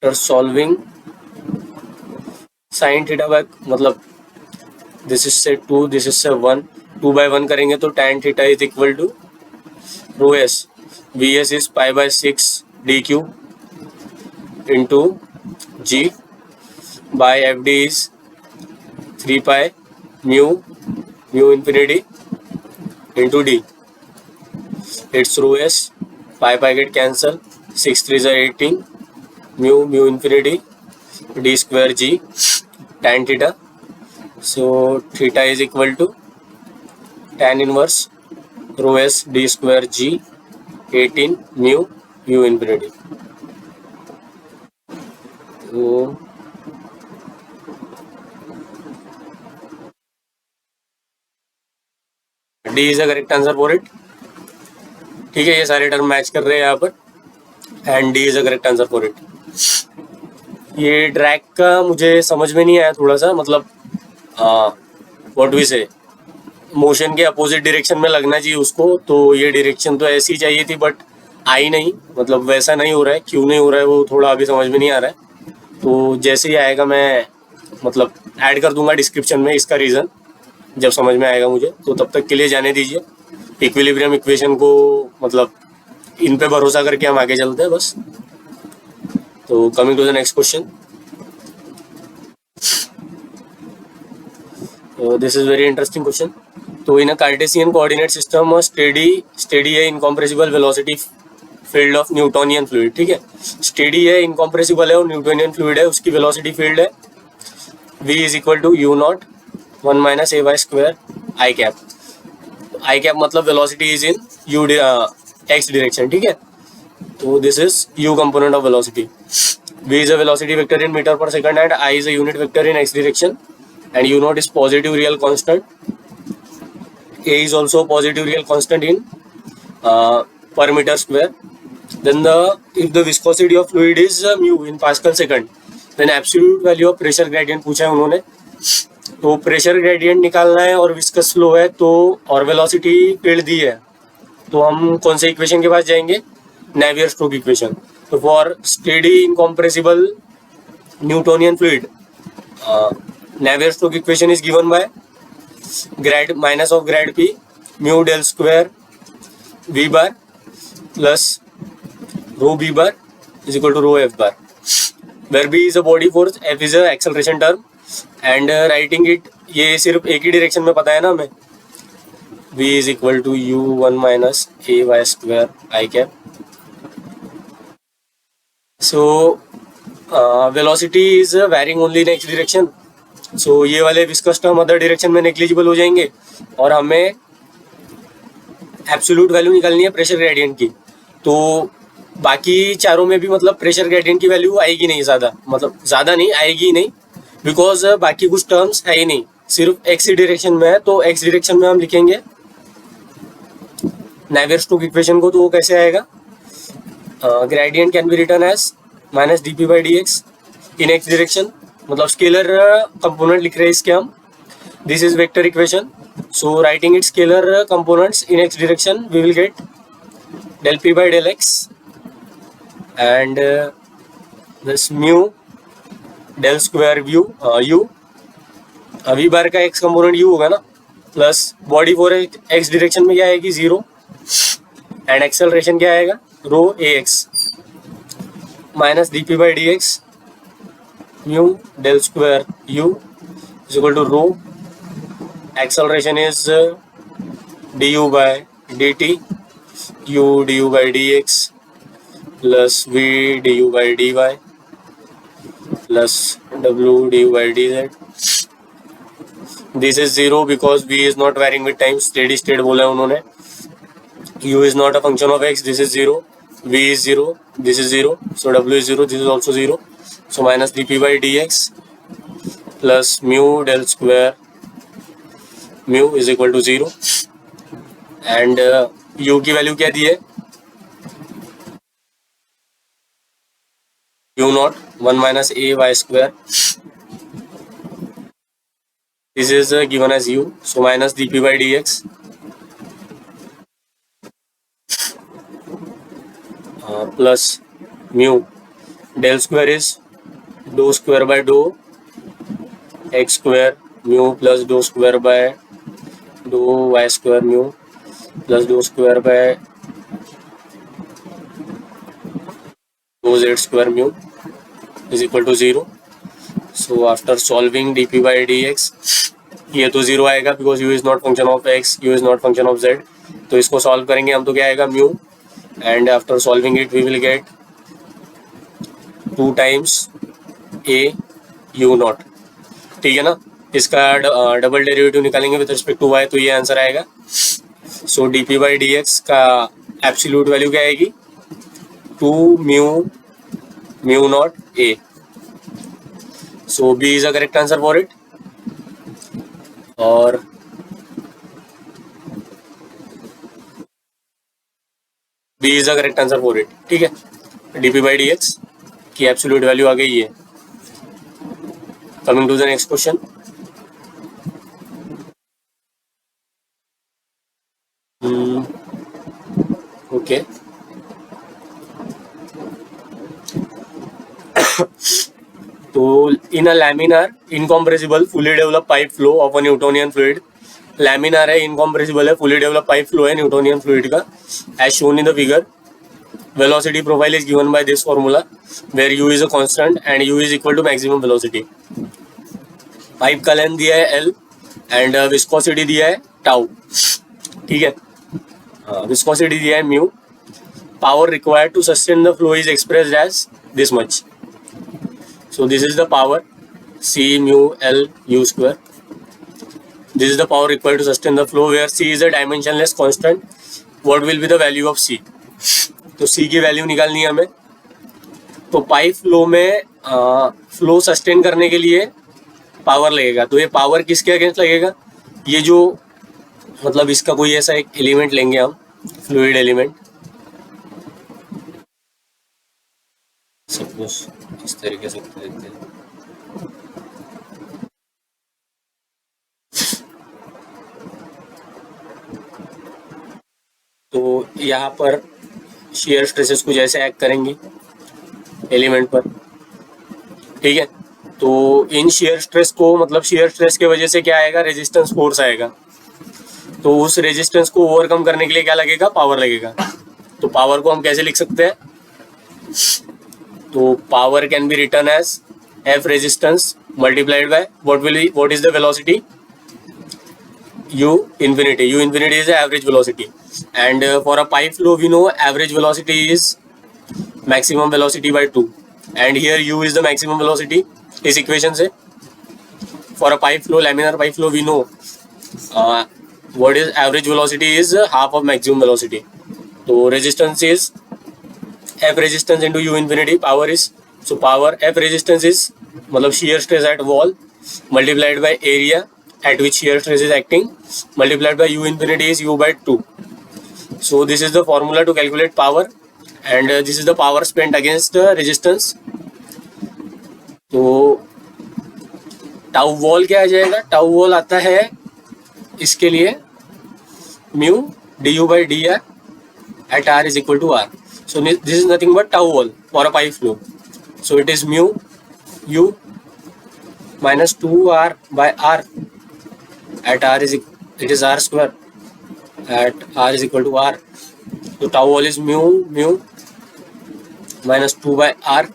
Solving sine theta by, मतलब दिस इज से 2, दिस इज से 1, 2 by 1 करेंगे तो tan theta is equal to rho S V S is pi by 6 D cube into G by F D is 3 pi mu infinity into D. It's rho S pi get cancel, 6 3 is 18 mu infinity D square G tan theta. So theta is equal to tan inverse rho S D square G 18 mu infinity. तो D is the correct answer for it. ठीक है, ये सारे term match कर रहे हैं यहाँ पर and D is the correct answer for it. ये ड्रैग का मुझे समझ में नहीं आया थोड़ा सा, मतलब व्हाट वी से मोशन के अपोजिट डायरेक्शन में लगना चाहिए उसको, तो ये डायरेक्शन तो ऐसी चाहिए थी बट आई नहीं, मतलब वैसा नहीं हो रहा है. क्यों नहीं हो रहा है वो थोड़ा अभी समझ में नहीं आ रहा है. तो जैसे ही आएगा मैं मतलब ऐड कर दूंगा डिस्क्रिप्शन में इसका रीज़न, जब समझ में आएगा मुझे. तो तब तक के लिए जाने दीजिए. इक्विलिब्रियम इक्वेशन को मतलब इन पे भरोसा करके हम आगे चलते हैं बस. तो coming to the next question. This is very interesting question. तो in a Cartesian coordinate system steady है incompressible velocity field of Newtonian fluid. ठीक है, स्टेडी है, इनकॉम्प्रेसिबल है और न्यूटोनियन फ्लूइड है, उसकी वेलोसिटी फील्ड है v is equal to U naught 1 minus A Y square I cap. I cap मतलब velocity is in U X direction. ठीक है, तो this is u component of velocity. v is a velocity vector in meter per second and I is a unit vector in x direction and u naught is positive real constant. A is also positive real constant in per meter square. Then if the viscosity of fluid is mu in Pascal second, then absolute value of pressure gradient पूछा है उन्होंने. तो pressure gradient निकालना है और viscous flow है तो, और वेलोसिटी फील्ड दी है, तो हम कौन से इक्वेशन के पास जाएंगे? Navier Stoke equation. तो for steady incompressible Newtonian fluid, Navier Stoke equation is given by grad minus of grad P mu del square V bar plus rho B bar is equal to rho F bar, where B is a body force, F is a acceleration term, and writing it, ये सिर्फ एक ही direction में पता है ना हमें, v is equal to U one minus A Y square I cap. So velocity is varying only in X direction, so ये वाले विस्कस टर्म अदर डायरेक्शन में नेग्लिजिबल हो जाएंगे और हमें एब्सोल्यूट वैल्यू निकालनी है प्रेशर ग्रेडियंट की। तो बाकी चारों में भी मतलब प्रेशर ग्रेडियंट की वैल्यू आएगी नहीं ज़्यादा, मतलब ज़्यादा नहीं आएगी ही नहीं, बिकॉज बाकी कुछ टर्म्स है ही नहीं, सिर्फ एक्स डायरेक्शन में है। तो एक्स डायरेक्शन में हम लिखेंगे नेवियर स्टोक इक्वेशन को, तो वो कैसे आएगा? Gradient can be return as minus D P by D X in X direction, मतलब स्केलर कंपोनेंट लिख रहे हैं इसके हम, this is vector equation, so writing it scalar components in X direction we will get del p by del x and this mu del square u v bar का x component u होगा ना, plus body for x direction में क्या आएगी 0 and acceleration क्या आएगा rho A X minus D P by D X mu del square u is equal to rho acceleration is D U by D T u du by dx plus v du by dy plus w du by dz. This is 0 because v is not varying with time, steady state बोला है उन्होंने, u is not a function of x, this is 0, v is 0, this is 0, so w is 0, this is also 0, so minus dp by dx plus mu del square mu is equal to 0 and u की value क्या दी है u naught 1 minus A Y square, this is given as u, so minus D P by D X plus mu del square is doh square by doh X square mu plus doh square by doh Y square mu plus doh square by doh Z square mu is equal to 0। So after solving D P by D X, ये तो 0 आएगा because U is not function of X, U is not function of Z, तो इसको solve करेंगे हम तो क्या आएगा mu, and after solving it we will get 2 times A U naught, ठीक है ना। इसका डबल डेरिवेटिव निकालेंगे विद रिस्पेक्ट टू वाई, तो ये आंसर आएगा। So D P by D X का एब्सोल्यूट वैल्यू क्या आएगी 2 mu naught A, so B is a correct answer for it. और B is a correct answer for it, ठीक है। D P by D X की absolute value आ गई है। Coming to the next question, okay तो in a laminar incompressible fully develop pipe flow of a Newtonian fluid, laminar है, incompressible है, fully develop pipe flow है Newtonian fluid का, as shown in the figure, velocity profile is given by this formula where u is a constant and u is equal to maximum velocity। Pipe का length दिया है l and viscosity दिया है tau, ठीक है, viscosity दिया है mu, power required to sustain the flow is expressed as this much, so this is the power c म्यू l u square, this is the power required to sustain the flow where c is a dimensionless constant, what will be the value of c, तो c की value निकालनी है हमें। तो pipe flow में flow sustain करने के लिए पावर लगेगा, तो ये पावर किसके अगेंस्ट लगेगा, ये जो मतलब इसका कोई ऐसा एक एलिमेंट लेंगे हम, फ्लूइड एलिमेंट, सपोज इस तरीके से देते हैं, तो यहाँ पर shear stresses कुछ ऐसे एक्ट करेंगी एलिमेंट पर, ठीक है। तो इन shear stress को, मतलब shear stress के वजह से क्या आएगा, रेजिस्टेंस फोर्स आएगा। तो उस रेजिस्टेंस को ओवरकम करने के लिए क्या लगेगा, पावर लगेगा। तो पावर को हम कैसे लिख सकते हैं, तो power can be return as F resistance multiplied by what is the velocity, u infinity. U infinity is the average velocity, and for a pipe flow we know average velocity is maximum velocity by 2, and here u is the maximum velocity इस equation से। for a pipe flow, laminar pipe flow, we know what is average velocity is half of maximum velocity. तो resistance is F resistance into u infinity, power is, so power F resistance is मतलब shear stress at wall multiplied by area at which shear stress is acting multiplied by u infinity is u by 2. So this is the formula to calculate power, and this is the power spent against resistance. तो tau wall क्या आ जाएगा, tau wall आता है इसके लिए mu du by dr at r is equal to r. So this is nothing but tau wall for a pipe flow. So it is mu u minus 2r by r at r is, it is r square at r is equal to r. So tau wall is mu minus 2 by r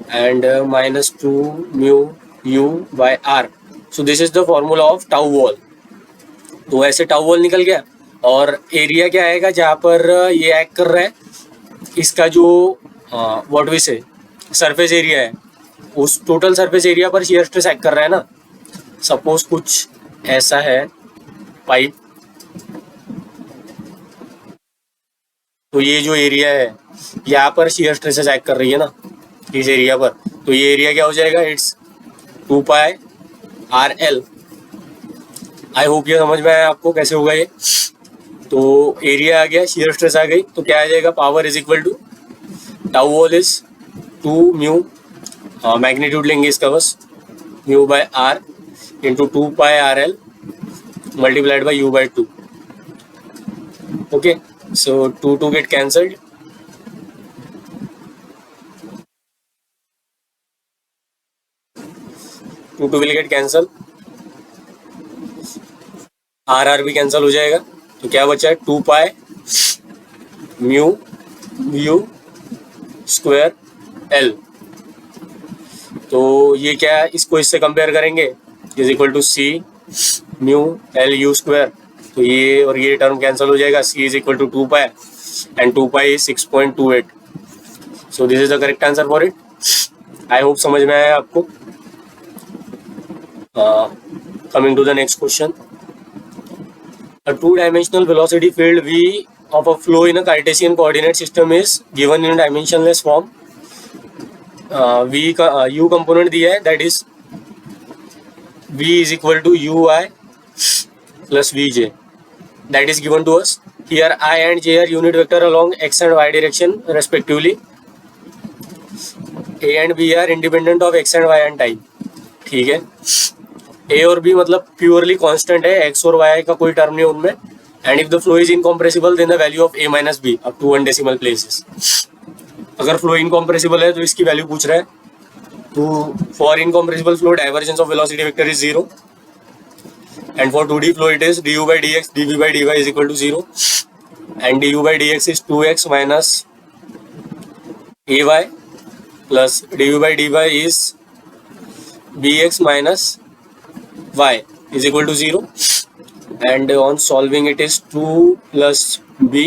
and minus 2 mu u by r. So this is the formula of tau wall. तो ऐसे tau wall निकल गया, और area क्या आएगा जहाँ पर ये एक्ट कर रहा है, इसका जो व्हाट वी से सरफेस एरिया है, उस टोटल सरफेस एरिया पर शियर स्ट्रेस एक्ट कर रहा है ना। सपोज कुछ ऐसा है पाइप, तो ये जो एरिया है यहाँ पर शियर स्ट्रेसेस एक्ट कर रही है ना इस एरिया पर, तो ये एरिया क्या हो जाएगा, it's 2 pi R L. I hope ये समझ में आया आपको कैसे होगा ये। तो एरिया आ गया, शियर स्ट्रेस आ गई, तो क्या आ जाएगा, power is equal to tau wall is 2 mu, magnitude लेंगे इसका बस, mu by R into 2 pi R L multiplied by U by 2. Okay, so 2 get cancelled, two will get cancel, R भी cancel हो जाएगा, तो क्या बचा है 2 pi mu U square L. तो ये क्या है, इसको इससे कंपेयर करेंगे, is equal to C mu L U square, तो ये और ये टर्म कैंसिल हो जाएगा, C is equal to 2 pi and 2 pi is 6.28. So this is the correct answer for it. I hope समझ में आया आपको। Coming to the next question, a two-dimensional velocity field v of a flow in a Cartesian coordinate system is given in dimensionless form. U component दिया है, that is v is equal to ui plus vj, that is given to us. Here I and j are unit vector along x and y direction respectively. A and b are independent of x and y and time. ठीक है, ए और B मतलब purely constant है, X और Y का कोई term नहीं है उनमें। And if the flow is incompressible then the value of A minus B up to 1 decimal places. अगर फ्लो इनकम्प्रेसिबल है तो इसकी वैल्यू पूछ रहा है। तो for incompressible flow divergence of velocity vector is 0, and for 2D flow it is du by dx dv by dy is equal to 0, and du by dx is 2x minus ay plus dv by dy is bx minus y is equal to 0, and on solving it is 2 plus b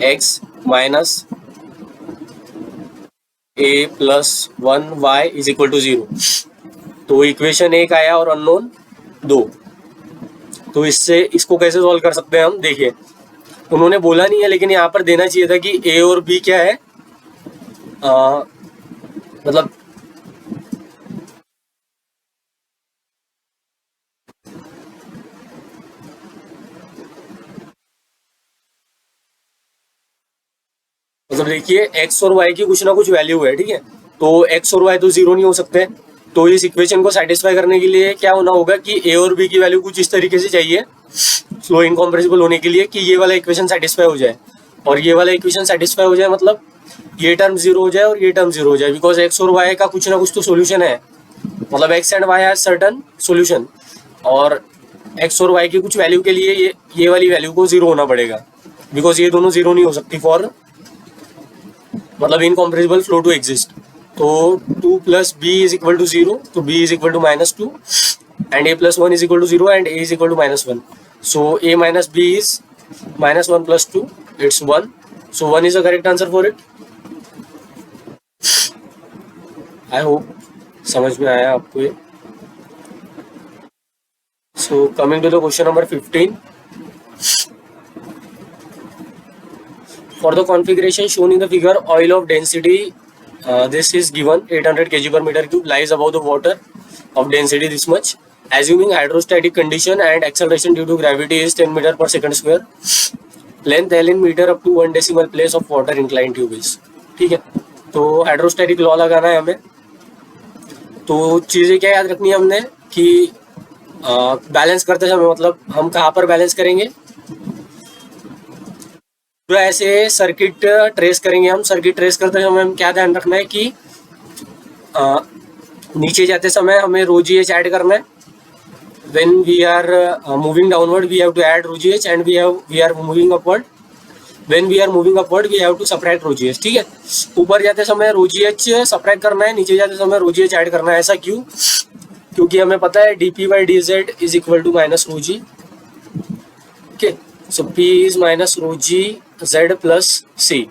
x minus a plus 1 y is equal to 0. तो equation 1 आया और unknown 2। तो इससे इसको कैसे solve कर सकते हैं हम, देखिए उन्होंने बोला नहीं है लेकिन यहाँ पर देना चाहिए था कि a और b क्या है, मतलब देखिए x और y की कुछ ना कुछ वैल्यू है, ठीक है। तो x और y तो 0 नहीं हो सकते, तो इस इक्वेशन को सेटिस्फाई करने के लिए क्या होना होगा कि ए और बी की वैल्यू कुछ इस तरीके से चाहिए फ्लो इनकॉम्प्रेसिबल होने के लिए कि ये वाला इक्वेशन सेटिस्फाई हो जाए, और ये वाला इक्वेशन सेटिस्फाई हो जाए मतलब ये टर्म जीरो हो जाए और ये टर्म जीरो हो जाए, बिकॉज एक्स और वाई का कुछ ना कुछ तो सोल्यूशन है, मतलब X and Y has certain solution, और एक्स और वाई की कुछ वैल्यू के लिए ये वाली वैल्यू को जीरो होना पड़ेगा, बिकॉज ये दोनों जीरो नहीं हो सकती फॉर मतलब इनकॉम्प्रेसिबल फ्लो टू एग्जिस्ट। तो 2 + b = 0, तो b = -2 and a + 1 = 0 and a = -1. So a minus b is -1 + 2, it's 1. So 1 is the correct answer for it. I hope समझ में आया आपको ये। So coming to the question number 15. For the configuration shown in the figure, oil of density this is given 800 kg/m³ lies above the water of density this much. Assuming hydrostatic condition and acceleration due to gravity is 10 m/s². Length L in meter up to 1 decimal place of water inclined tube is. ठीक है, तो hydrostatic law लगाना है हमें। तो चीज़ें क्या याद रखनी है हमने कि बैलेंस करते समय मतलब हम कहाँ पर बैलेंस करेंगे, पूरा ऐसे सर्किट ट्रेस करेंगे हम। सर्किट ट्रेस करते समय हमें क्या ध्यान रखना है कि नीचे जाते समय हमें रो जी एच ऐड करना है। When we are moving downward we have to add rho G H and we are moving upward, when we are moving upward we have to subtract rho G H. ठीक है, ऊपर जाते समय रो G H subtract करना है, नीचे जाते समय रो जी एच ऐड करना है। ऐसा क्यों? क्योंकि हमें पता है dp/dz = -ρg। Okay, so p is -ρg z + c।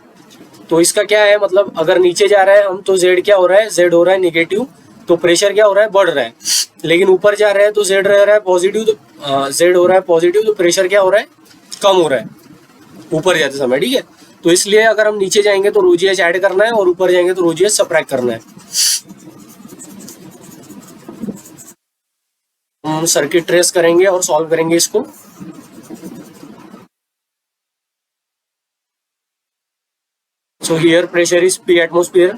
तो इसका क्या है मतलब अगर नीचे जा रहा है हम तो z क्या हो रहा है, z हो रहा है नेगेटिव, तो प्रेशर क्या हो रहा है, बढ़ रहा है। लेकिन ऊपर जा रहा है तो z रह रहा है पॉजिटिव, तो z हो रहा है पॉजिटिव, तो प्रेशर क्या हो रहा है, कम हो रहा है ऊपर जाते समय। ठीक है, तो इसलिए अगर हम नीचे जाएंगे तो रो जी एच ऐड करना है और ऊपर जाएंगे तो रो जी एच सबट्रैक्ट करना है। हम सर्किट ट्रेस करेंगे और सॉल्व करेंगे इसको। So here pressure is p atmosphere,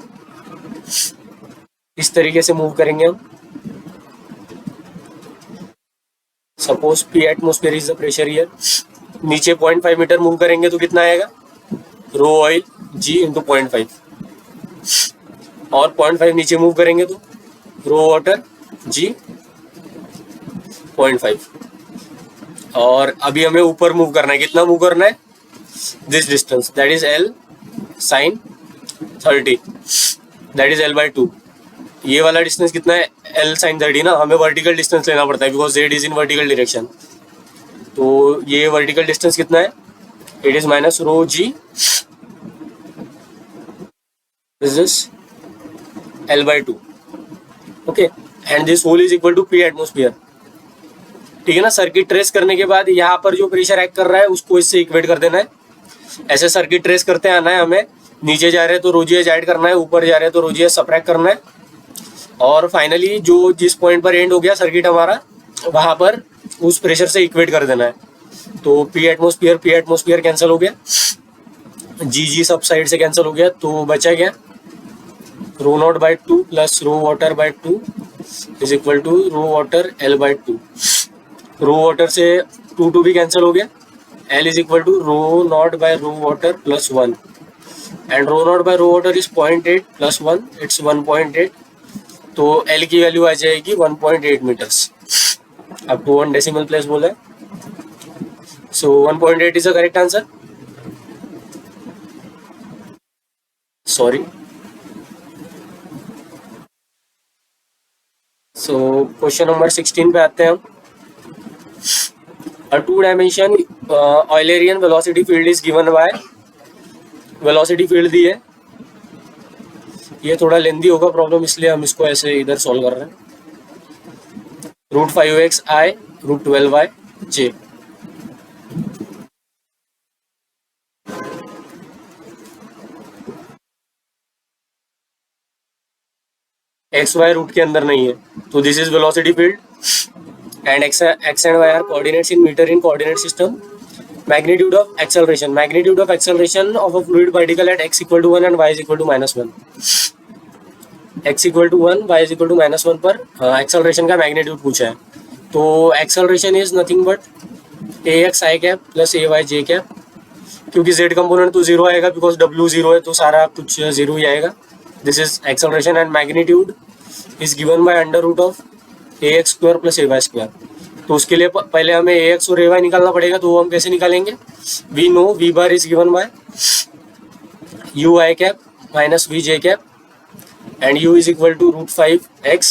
इस तरीके से मूव करेंगे हम। Suppose p atmosphere is the pressure here. नीचे 0.5 मीटर मूव करेंगे तो कितना आएगा, रो ऑयल g × 0.5, और 0.5 नीचे मूव करेंगे तो रो वाटर g 0.5, और अभी हमें ऊपर मूव करना है। कितना मूव करना है, this distance that is L sin 30, that is L/2। ये वाला डिस्टेंस कितना है, L sin 30 ना, हमें वर्टिकल डिस्टेंस लेना पड़ता है because z is in vertical direction. तो ये वर्टिकल डिस्टेंस कितना है, it is -ρg L/2। Okay, and this whole is equal to p atmosphere. ठीक है ना, सर्किट ट्रेस करने के बाद यहाँ पर जो प्रेशर एक्ट कर रहा है उसको इससे इक्वेट कर देना है। ऐसे सर्किट ट्रेस करते आना है हमें। नीचे जा रहे हैं तो रो जी एच ऐड करना है, ऊपर जा रहे हैं तो रो जी एच सबट्रैक्ट करना है, और फाइनली जो जिस पॉइंट पर एंड हो गया सर्किट हमारा वहां पर उस प्रेशर से इक्वेट कर देना है। तो p एटमॉस्फेयर कैंसिल हो गया, जी सब साइड से कैंसिल हो गया, तो बचा गया ρ0/2 + ρwater/2 = ρwater L/2। रो वाटर से 2 भी कैंसिल हो गया, L = ρ0/ρwater + 1, and ρ0/ρwater is 0.8 + 1, it's 1.8। तो L की वैल्यू आ जाएगी 1.8 मीटर्स। अब टू 1 डेसिमल प्लेस बोला है, सो 1.8 is the correct answer. Sorry, so question number 16 पे आते हैं हम। A 2-dimension Eulerian velocity field is given by, velocity field दी है। ये थोड़ा लेंदी होगा प्रॉब्लम, इसलिए हम इसको ऐसे इधर सॉल्व कर रहे हैं। √5xi √12yj। X Y root के अंदर नहीं है, तो this is velocity field and x and y are coordinates in meter in coordinate system. Magnitude of acceleration of a fluid particle at x = 1 and y = -1. x equal to 1 y is equal to -1 पर acceleration का magnitude पूछा है। तो acceleration is nothing but ax i cap plus ay j cap, क्योंकि z component तो zero आएगा because w zero है तो सारा कुछ जीरो ही आएगा। This is acceleration and magnitude is given by under root of ax square plus ay square. तो उसके लिए पहले हमें ax और ay निकालना पड़ेगा, तो वो हम कैसे निकालेंगे? We know v bar is given by u i cap minus v j cap and u is equal to root 5x,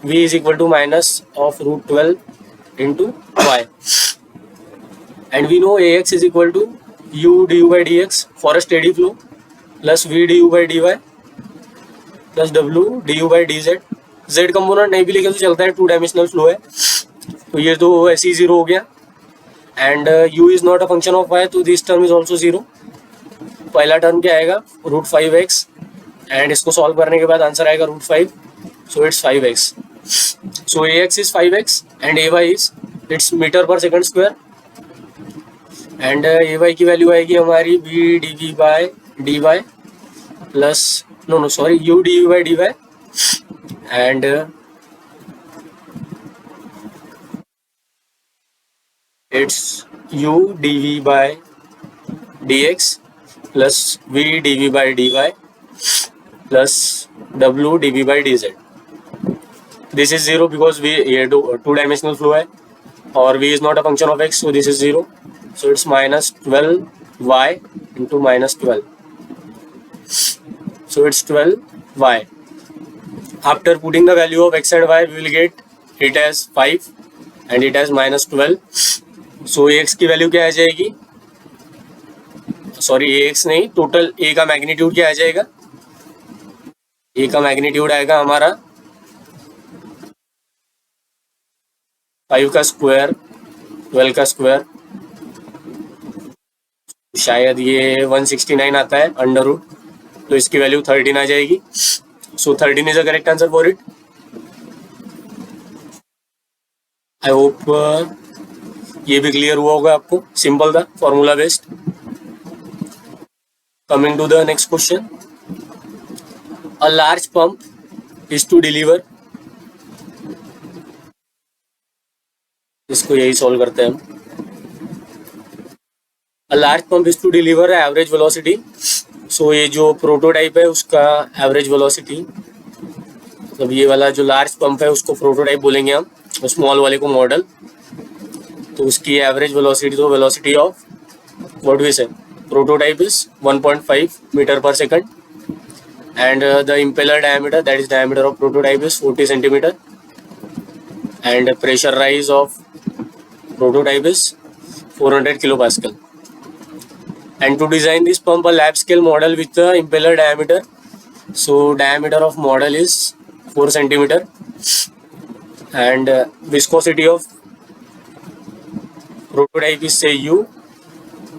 v is equal to minus of root 12 into y, and we know ax is equal to u du by dx for a steady flow plus v du by dy plus w du by dz। z component नहीं भी लिखे तो चलता है, 2 dimensional flow है, तो ये तो ऐसे ही जीरो हो गया। And u is not a function of y, तो this term is also zero. पहला टर्म क्या आएगा? रूट 5x, एंड इसको सॉल्व करने के बाद आंसर आएगा root 5, so it's 5x। So ax is 5x and ay is it's metre per second square, and ay की वैल्यू आएगी हमारी v dv by dy plus no sorry u dv by dy and it's u dv by dx plus v dv by dy plus w dv by dz। this is 0 because v ये two dimensional flow है और v is not a function of x, so this is 0, so it's minus 12y into minus 12, so it's 12y। after putting the value of x and y we will get it as 5 and it has minus 12, so ax की value क्या आ जाएगी? Sorry ax नहीं, total a का magnitude क्या आ जाएगा? ए का magnitude आएगा हमारा 5 का स्क्वायर 12 का स्क्वायर, शायद ये 169 आता है अंडर रूट, तो इसकी वैल्यू 13 आ जाएगी। So 13 is a correct answer for it. I hope ये भी क्लियर हुआ होगा आपको, सिंपल था, formula based. Coming to the next question, a large pump is to deliver, इसको यही सॉल्व करते हैं हम। a large pump is to deliver average velocity, सो ये जो प्रोटोटाइप है उसका एवरेज वेलोसिटी, मतलब ये वाला जो लार्ज पंप है उसको प्रोटोटाइप बोलेंगे हम, स्मॉल वाले को मॉडल, तो उसकी एवरेज वेलोसिटी, तो वेलोसिटी ऑफ व्हाट वी से prototype is 1.5 metre per second, and the impeller diameter, that is diameter of prototype, is 40 centimeter, and pressure rise of prototype is 400 kilopascal. And to design this pump, a lab scale model with the impeller diameter, so diameter of model is 4 centimeter, and viscosity of prototype is say u,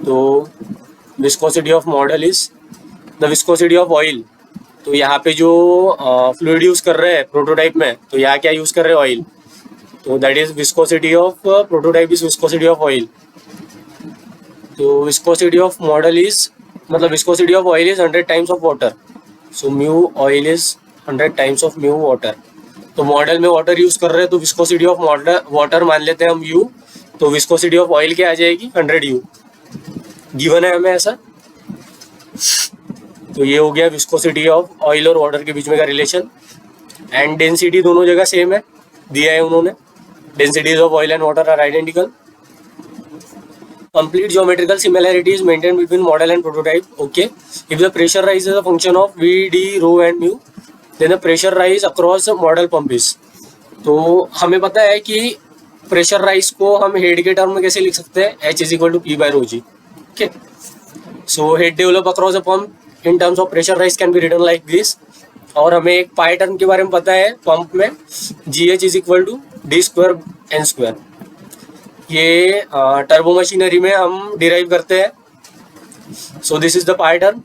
so viscosity of model is the viscosity of oil। तो यहाँ पे जो fluid use कर रहे हैं prototype में, तो यहाँ क्या यूज कर रहे हैं? ऑयल, तो that is viscosity of prototype is viscosity of oil. तो विस्कोसिटी ऑफ मॉडल इज, मतलब viscosity of oil is 100 times of water, so mu oil is 100 times of mu water. तो मॉडल में water use कर रहे हैं तो viscosity of water मान लेते हैं हम u, तो विस्कोसिटी ऑफ ऑयल क्या आ जाएगी? 100 u, गिवन है हमें ऐसा। तो ये हो गया विस्कोसिटी ऑफ ऑयल और वाटर के बीच में का रिलेशन। एंड डेंसिटी दोनों जगह सेम है, दिया है उन्होंने, densities of oil and water are identical. Complete geometrical similarity is maintain between model and prototype. Okay, if the pressure rise is a function of V D rho and mu, then the pressure rise across model pump is. तो हमें पता है कि pressure rise को हम head के term में कैसे लिख सकते हैं? H is equal to P by rho G. Okay, so head develop across a pump in terms of pressure rise can be written like this। और हमें एक पाई टर्म के बारे में पता है पंप में, GH is equal to D square N square. ये टर्बो मशीनरी में हम डिराइव करते हैं। So this is the pi term.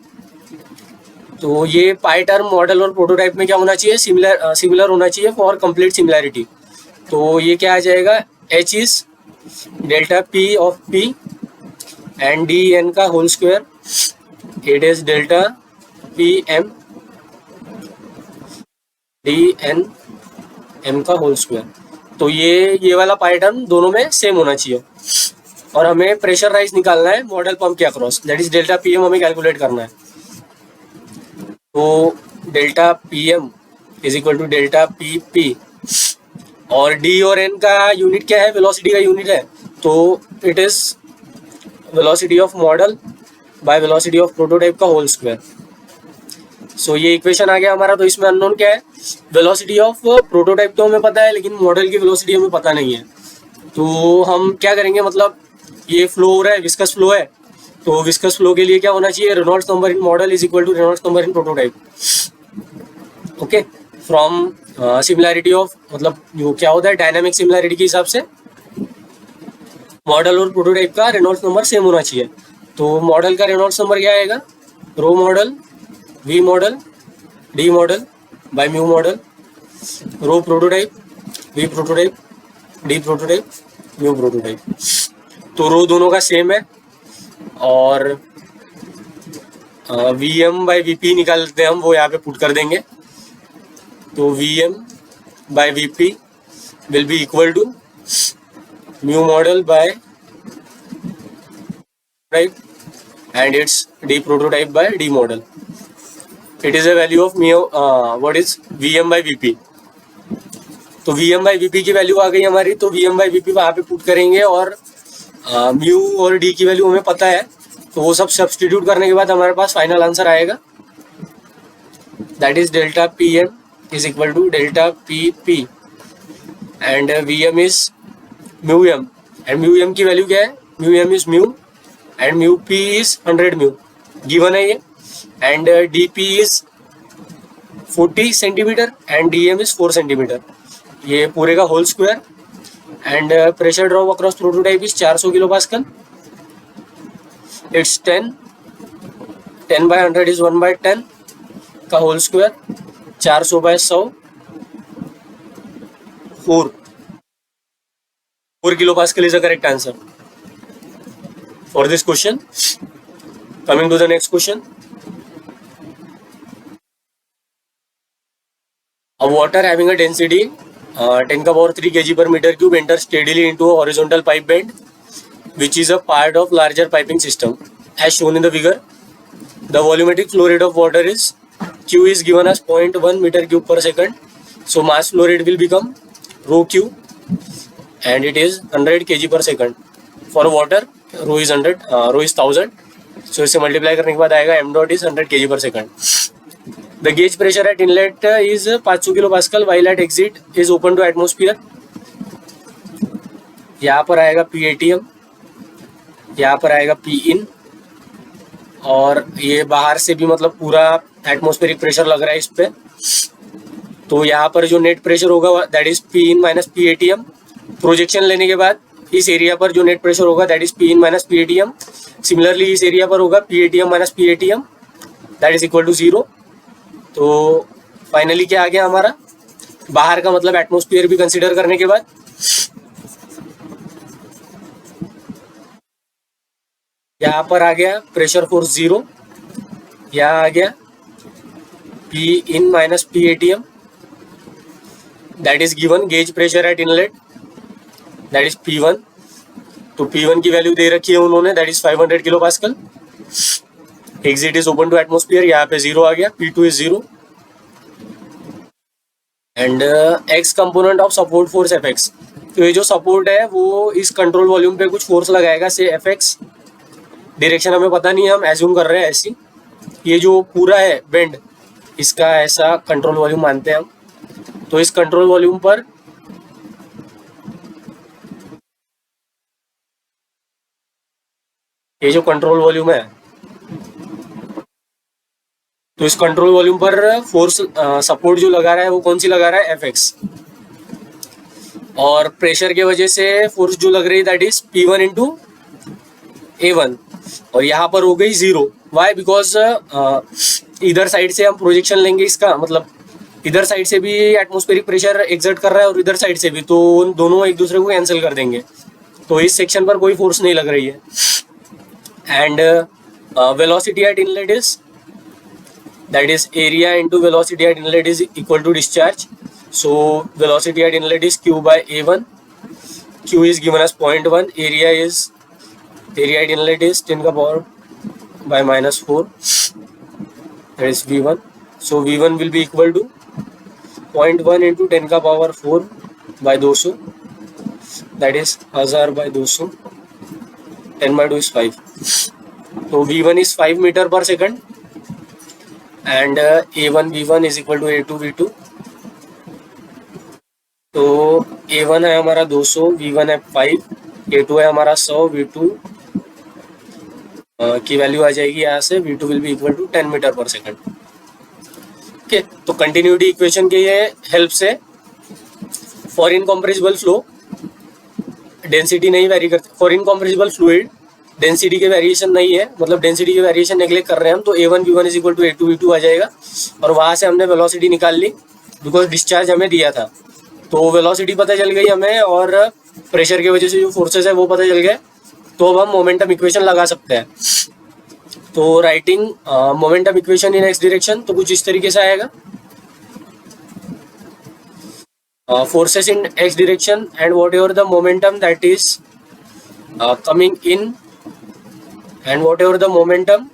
तो ये पाई टर्म मॉडल और प्रोटोटाइप में क्या होना चाहिए? सिमिलर होना चाहिए फॉर कंप्लीट सिमिलैरिटी। तो ये क्या आ जाएगा? H is delta P of P and D N का whole square, it is delta P M dnm का होल स्क्वायर। तो ये वाला पाई टर्म दोनों में सेम होना चाहिए और हमें प्रेशर राइज निकालना है मॉडल पंप के across, that is delta PM हमें कैलकुलेट करना है। तो delta PM is equal to delta P और डी और एन का यूनिट क्या है, वेलोसिटी का यूनिट है, तो it is velocity of model by velocity of prototype का होल स्क्वायर। सो ये इक्वेशन आ गया हमारा। तो इसमें अननोन क्या है, वेलोसिटी ऑफ प्रोटोटाइप तो हमें पता है लेकिन मॉडल की वेलोसिटी हमें पता नहीं है। तो हम क्या करेंगे, मतलब ये फ्लो हो रहा है, विस्कस फ्लो है, तो विस्कस फ्लो के लिए क्या होना चाहिए, Reynolds number in model is equal to Reynolds number in prototype. Okay, from similarity of, मतलब जो क्या होता है डायनामिक सिमिलैरिटी के हिसाब से मॉडल और प्रोटोटाइप का रेनॉल्ड्स नंबर सेम होना चाहिए। तो मॉडल का रेनॉल्ड्स नंबर क्या आएगा, rho model V model D model by mu model, rho prototype V prototype D prototype mu prototype. तो रो दोनों का सेम है और V M by V P निकालते हैं हम, वो यहाँ पे पुट कर देंगे। तो V M by V P will be equal to mu model by type and its d prototype by d model. It is a value of mu what is Vm by Vp. तो Vm by Vp की value आ गई हमारी, तो Vm by Vp वहाँ पे put करेंगे और म्यू और d की वैल्यू हमें पता है, तो वो सब सब्सटीट्यूट करने के बाद हमारे पास फाइनल आंसर आएगा, that is delta P M is equal to delta P P and Vm is mu M and mu M की वैल्यू क्या है, mu M is mu and mu p is 100 mu given है ये, and dp is 40 centimetre and dm is 4 centimetre, ये पूरे का whole square. And pressure drop across prototype is 400 kilo pascal, it's 10 bye 100 is 1/10 का whole square, 400 by 100 4 kilo pascal is the correct answer for this question. Coming to the next question. A water having a density 10 ka power 3 kg per meter cube enters steadily into a horizontal pipe bed which is a part of larger piping system as shown in the figure. The volumetric flow rate of water is Q is given as 0.1 meter cube per second. So mass flow rate will become rho Q and it is 100 kg per second. For water rho is 100, rho is 1000, so इसे multiply करने के बाद आएगा M dot is 100 kg per second. The gauge pressure at inlet is 500 kilo pascal while at exit is open to atmosphere. यहाँ पर आएगा P ATM, यहाँ पर आएगा पी इन, और ये बाहर से भी मतलब पूरा एटमोस्फेरिक प्रेशर लग रहा है इस पे। तो यहाँ पर जो नेट प्रेशर होगा that is P in minus P ATM. Projection लेने के बाद इस एरिया पर जो नेट प्रेशर होगा that is P in minus P ATM. Similarly इस एरिया पर होगा P ATM minus P ATM that is equal to 0। तो फाइनली क्या आ गया हमारा, बाहर का मतलब एटमोस्फियर भी कंसीडर करने के बाद यहाँ पर आ गया प्रेशर फोर्स 0, यहाँ आ गया P in minus P ATM that is given gauge pressure at inlet that is P1। तो P1 की वैल्यू दे रखी है उन्होंने that is 500 kilo pascal. Exit is open to atmosphere, यहाँ पे 0 आ गया, P2 is 0 and X component of support force Fx। तो ये जो सपोर्ट है वो इस कंट्रोल वॉल्यूम पे कुछ फोर्स लगाएगा से Fx। डायरेक्शन हमें पता नहीं है, हम एज्यूम कर रहे हैं ऐसी। ये जो पूरा है बेंड इसका ऐसा कंट्रोल वॉल्यूम मानते हैं हम। तो इस कंट्रोल वॉल्यूम पर ये जो कंट्रोल वॉल्यूम है, तो इस कंट्रोल वॉल्यूम पर फोर्स सपोर्ट जो लगा रहा है वो कौन सी लगा रहा है, Fx। और प्रेशर के वजह से फोर्स जो लग रही है that is P1 into A1, और यहाँ पर हो गई 0। वाई, बिकॉज इधर साइड से हम प्रोजेक्शन लेंगे इसका, मतलब इधर साइड से भी एटमोस्फेरिक प्रेशर एक्सर्ट कर रहा है और इधर साइड से भी, तो दोनों एक दूसरे को कैंसिल कर देंगे। तो इस सेक्शन पर कोई फोर्स नहीं लग रही है। And velocity at inlet is that is area into velocity at inlet is equal to discharge. So velocity at inlet is q by a1. Q is given as 0.1. Area at inlet is 10 ka power by minus 4, that is v1. So v1 will be equal to 0.1 into 10 का power 4 by 200, that is 1000 by 200. 10 by 2 is 5. So v1 is 5 meter per second and a1 v1 is equal to a2 v2. तो a1 है हमारा 200, v1 है 5, a2 है हमारा 100, v2 की value आ जाएगी यहाँ से, v2 will be equal to 10 metre per second. Okay, तो कंटिन्यूटी इक्वेशन के ये हेल्प से फॉर इनकम्प्रेसिबल फ्लो डेंसिटी नहीं वेरी करती. फॉर इनकम्प्रेसिबल फ्लूइड डेंसिटी के वेरिएशन नहीं है, मतलब डेंसिटी के वेरिएशन नेग्लेक्ट कर रहे हैं हम, तो a1 v1 is equal to a2 v2 आ जाएगा. और वहाँ से हमने वेलोसिटी निकाल ली बिकॉज डिस्चार्ज हमें दिया था, तो वेलोसिटी पता चल गई हमें और प्रेशर की वजह से जो फोर्सेस है वो पता चल गए. तो अब हम मोमेंटम इक्वेशन लगा सकते हैं. तो writing momentum equation in X direction तो कुछ इस तरीके से आएगा. Forces in X direction and what ever the momentum that is coming in and what ever the momentum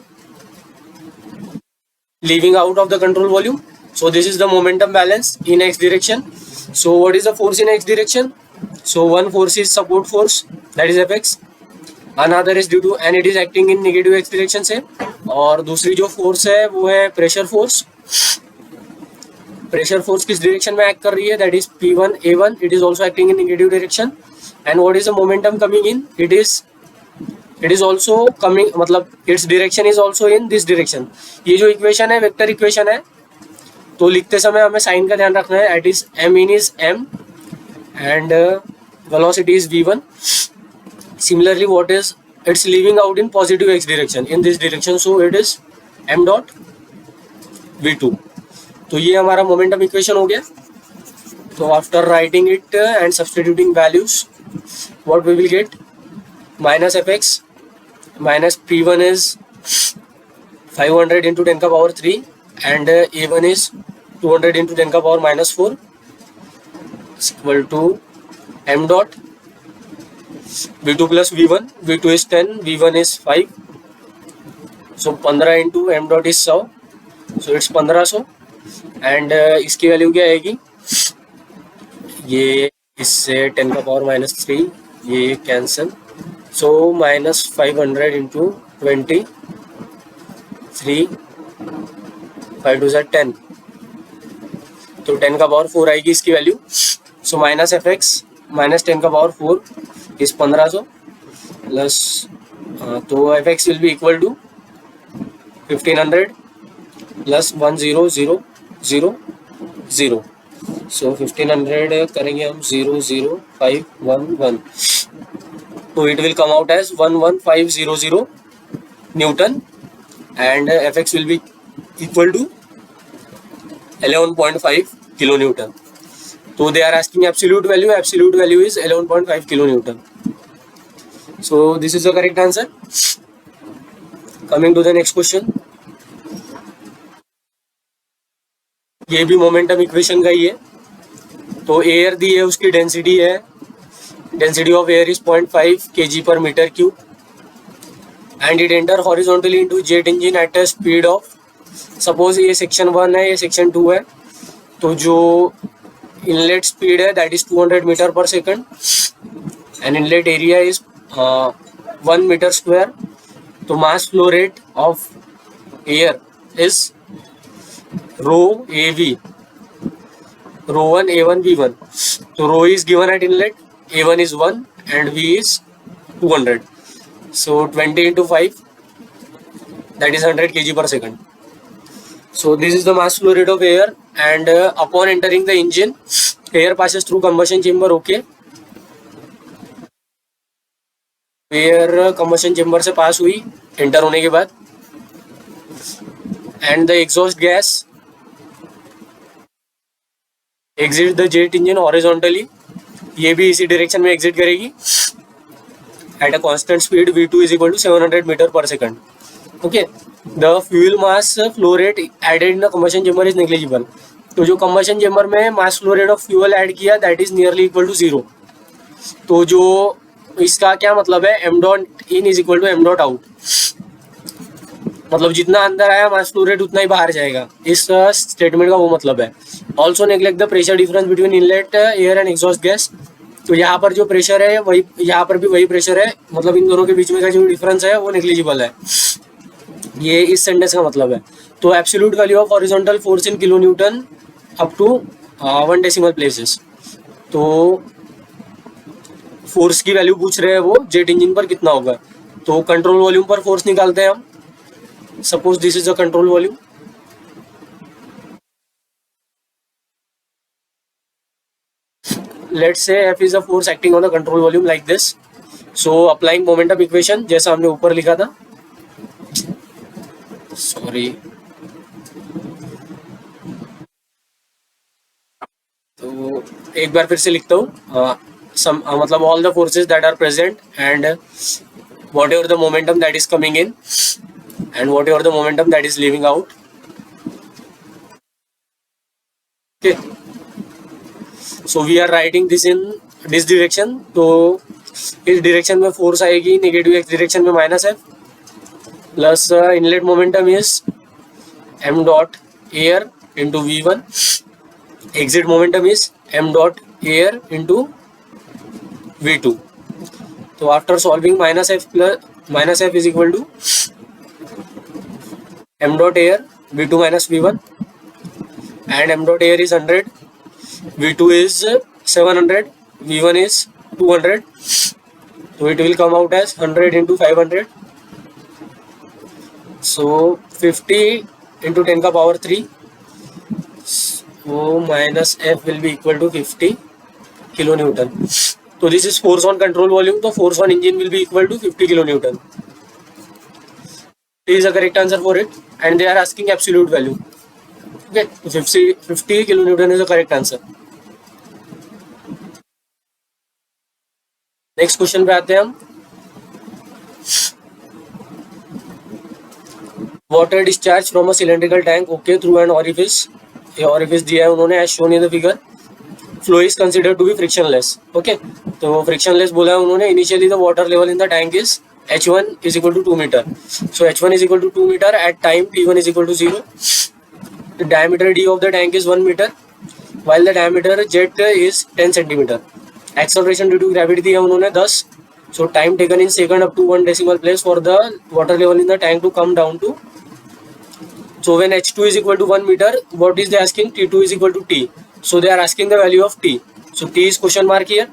leaving out of the control volume. So this is the momentum balance in x direction. So what is the force in x direction? So one force is support force, that is Fx. Another is due to and it is acting in negative x direction से. और दूसरी जो force है वो है pressure force. Pressure force किस direction में act कर रही है? That is P1 A1. It is also acting in negative direction. And what is the momentum coming in? It is also coming, मतलब its direction is also in this direction. ये जो equation है vector equation है, तो लिखते समय हमें sign का ध्यान रखना है. It is m in is m and velocity is v1. Similarly, what is it's leaving out in positive x direction in this direction, so it is m dot v2. तो ये हमारा मोमेंटम इक्वेशन हो गया. तो after writing it and substituting values what we will get? Minus fx minus p1 is 500 into 10 का power 3 and a1 is 200 into 10 का power minus 4 is equal to m dot v2 plus v1. v2 is 10, v1 is 5, so 15 into m dot is 100, so it's 1500. And इसकी value क्या आएगी? ये इससे 10 का power minus 3 ये cancel, सो minus 500 into 20, 3 5 2 10, तो 10 का पावर 4 आएगी इसकी value. So minus fx minus 10 का पावर 4 इस 1500 प्लस, तो fx will be equal to 1500 plus 1000. So 1500 करेंगे हम 00511, तो it will come out as 11500 newton and fx will be equal to 11.5 kilo newton. So they are asking absolute value. Absolute value is 11.5 kilonewton. So this is the correct answer. Coming to the next question. ये भी momentum equation का ही है. तो air दी है, उसकी density है, density of air is 0.5 kg per meter cube and it enter horizontally into jet engine at a speed of, suppose ये section 1 है, ये सेक्शन 2 है, तो जो इनलेट स्पीड है that is 200 metre per second and inlet area is 1 metre square. तो mass flow rate of air is rho AV, rho 1 A1 V1. तो rho is given at inlet, A1 is 1 and V is 200. So 20 into 5 that is 100 kg per second. So this is the mass flow rate of air and upon entering the engine, air passes through combustion chamber. Okay, air combustion chamber से पास हुई enter होने के बाद and the exhaust gas exit the jet engine horizontally. ये भी इसी direction में exit करेगी at a constant speed v2 is equal to 700 metre per second. Okay, the fuel mass flow rate added in the combustion chamber is negligible. तो जो combustion chamber में mass flow rate of fuel add किया that is nearly equal to 0। तो जो इसका क्या मतलब है, M dot in is equal to M dot out, मतलब जितना अंदर आया मास फ्लो रेट उतना ही बाहर जाएगा, इस स्टेटमेंट का वो मतलब है। Also neglect the pressure difference between inlet air and exhaust gas. तो यहाँ पर जो प्रेशर है वही, यहाँ पर भी वही प्रेशर है, मतलब इन दोनों के बीच में का जो डिफरेंस है वो नेग्लिजिबल है, ये इस सेंटेंस का मतलब है। तो absolute value of horizontal force in kilo newton up to 1 decimal places. तो फोर्स की वैल्यू पूछ रहे हैं वो जेट इंजन पर कितना होगा। तो कंट्रोल वॉल्यूम पर फोर्स निकालते हैं हम। Suppose this is a control volume, let's say F is a force acting on the control volume like this. So applying momentum equation जैसा हमने ऊपर लिखा था, सॉरी, तो एक बार फिर से लिखता हूँ, मतलब all the forces that are present and whatever the momentum that is coming in and whatever the momentum that is leaving out. Okay, so we are writing this in this direction. तो इस direction में force आएगी negative X direction में minus F, plus inlet momentum is M dot air into V one, exit momentum is M dot air into V two. तो after solving minus F is equal to M dot air V two minus V one, and M dot air is 100, V2 is 700, V1 is 200, so it will come out as 100 into 500, so 50 into 10 का power 3, so minus F will be equal to 50 kilonewton. So this is force on control volume, so force on engine will be equal to 50 kilonewton. This is the correct answer for it, and they are asking absolute value. Okay, so 50 kilonewton is the correct answer. Next question पे आते हैं हम। Water discharge from a cylindrical tank okay through an orifice, ये orifice दिया है उन्होंने as shown in the figure. Flow is considered to be frictionless. Okay, तो frictionless बोला है उन्होंने। Initially the water level in the tank is H1 is equal to 2 meter. So H1 is equal to 2 meter at time T1 is equal to 0. The diameter D of the tank is 1 meter, while the diameter jet is 10 centimeter. Acceleration due to gravity दिया उन्होंने 10. So time taken in second up to 1 decimal place for the water level in the tank to come down to. So when H2 is equal to 1 meter, what is they asking? T2 is equal to T. So they are asking the value of T. So T is question mark here.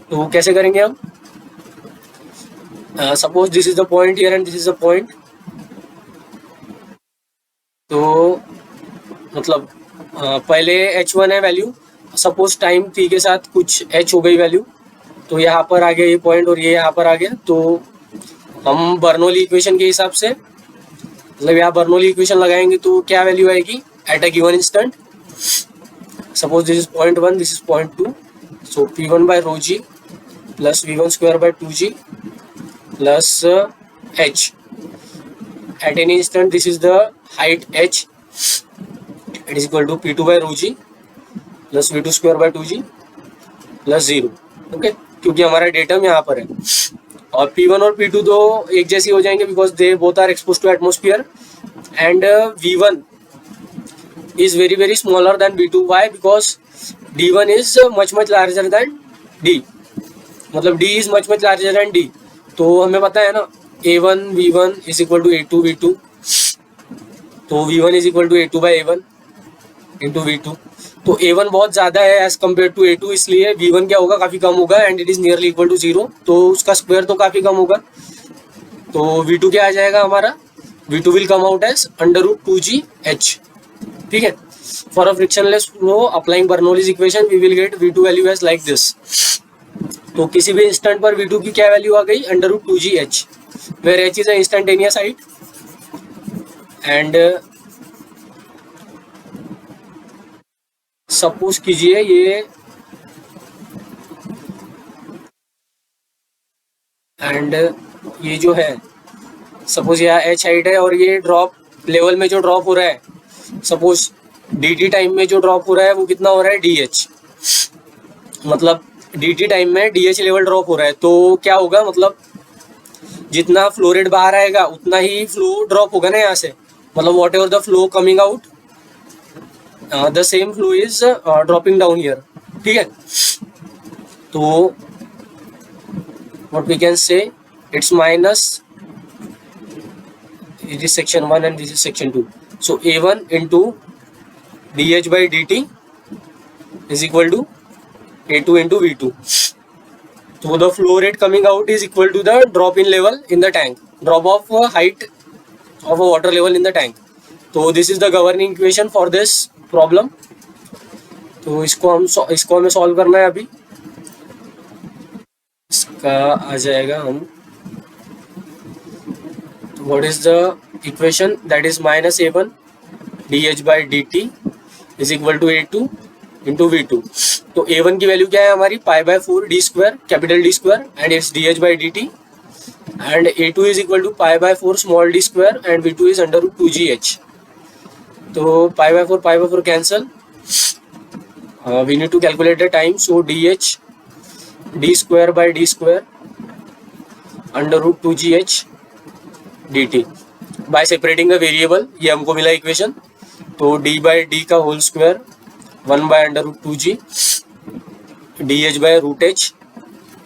तो कैसे करेंगे हम? Suppose this is the point here and this is the point. तो मतलब पहले H1 है value, suppose time T के साथ कुछ H हो गई वैल्यू, तो यहाँ पर आ गया ये पॉइंट और ये यहाँ पर आ गया। तो हम बर्नौली इक्वेशन के हिसाब से, मतलब यहाँ बर्नौली इक्वेशन लगाएंगे तो क्या वैल्यू आएगी at a given instant. Suppose this is point 1, this is point 2, so P1 by rho G plus V1 square by 2G plus H at any instant. This is the height H. It is equal to P2 by rho G plus V2 square by 2G plus 0. Okay, क्योंकि हमारा datum यहाँ पर है और P1 और P2 तो एक जैसी हो जाएंगे because they both are expose to atmosphere and V1 is very smaller than V2. Why? Because D1 is much larger than D. मतलब D is much larger than D. तो हमें पता है ना A1 V1 is equal to A2 V2, तो V1 is equal to A2 by A1 into V2। तो A1 बहुत ज़्यादा है एज कम्पेयर टू A2, इसलिए V1 क्या होगा, काफ़ी कम होगा and it is nearly equal to 0, तो उसका स्क्वायर तो काफ़ी कम होगा। तो V2 क्या आ जाएगा हमारा, V2 will come out as √2GH। ठीक है, for a frictionless flow applying Bernoulli's equation we will get V2 value as like this. तो किसी भी इंस्टेंट पर V2 की क्या वैल्यू आ गई, √2GH, where H is a instantaneous height and suppose कीजिए ये एंड ये जो है सपोज यहाँ एच हाइट है और ये ड्रॉप लेवल में जो ड्रॉप हो रहा है, सपोज डी टी टाइम में जो ड्रॉप हो रहा है वो कितना हो रहा है, डी एच, मतलब डी टी टाइम में डी एच लेवल ड्रॉप हो रहा है। तो क्या होगा, मतलब जितना फ्लो रेट बाहर आएगा उतना ही फ्लो ड्रॉप होगा ना यहाँ से, मतलब whatever the flow coming out the same flow is dropping down here. ठीक है, तो what we can say, it's minus, it is section 1 and this is section 2. So A1 into dH by dt is equal to A2 into V2. So the flow rate coming out is equal to the drop in level in the tank, drop of height of a water level in the tank. So this is the governing equation for this problem. तो इसको हमें solve करना है अभी। इसका आ जाएगा हम, what is the equation, that is minus A1 dH by dt is equal to A2 into V2. तो A1 की वैल्यू क्या है हमारी, pi by 4 D square, capital D square, and it's dH by dt, and A2 is equal to pi by 4 small D square and V2 is under root 2gh। तो pi by 4 cancel, we need to calculate the time, so dH D square by D square under root 2gh dt by separating the variable, ये हमको मिला equation. तो d by D का whole square 1 by under root 2g dh by root h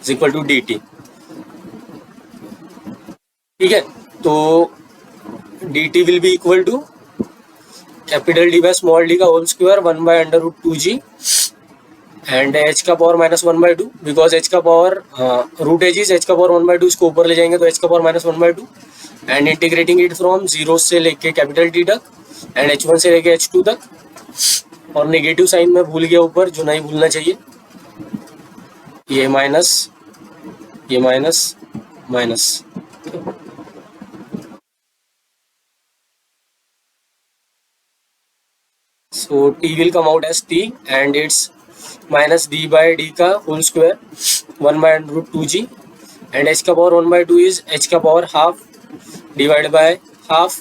is equal to dt। ठीक है, तो dt will be equal to capital D by small d का whole square 1 by under root 2g and h का power minus 1/2, because h का power root h is h का power 1/2, इसको ऊपर ले जाएंगे तो h का power minus 1/2, and integrating it from 0 से लेके कैपिटल T तक एंड h1 से लेके h2 तक, और नेगेटिव साइन में भूल गया ऊपर, जो नहीं भूलना चाहिए, ये minus minus. So t will come out as t and it's minus d by d का whole square 1 by under root 2g and h का पावर 1/2 इज h का power half divide by half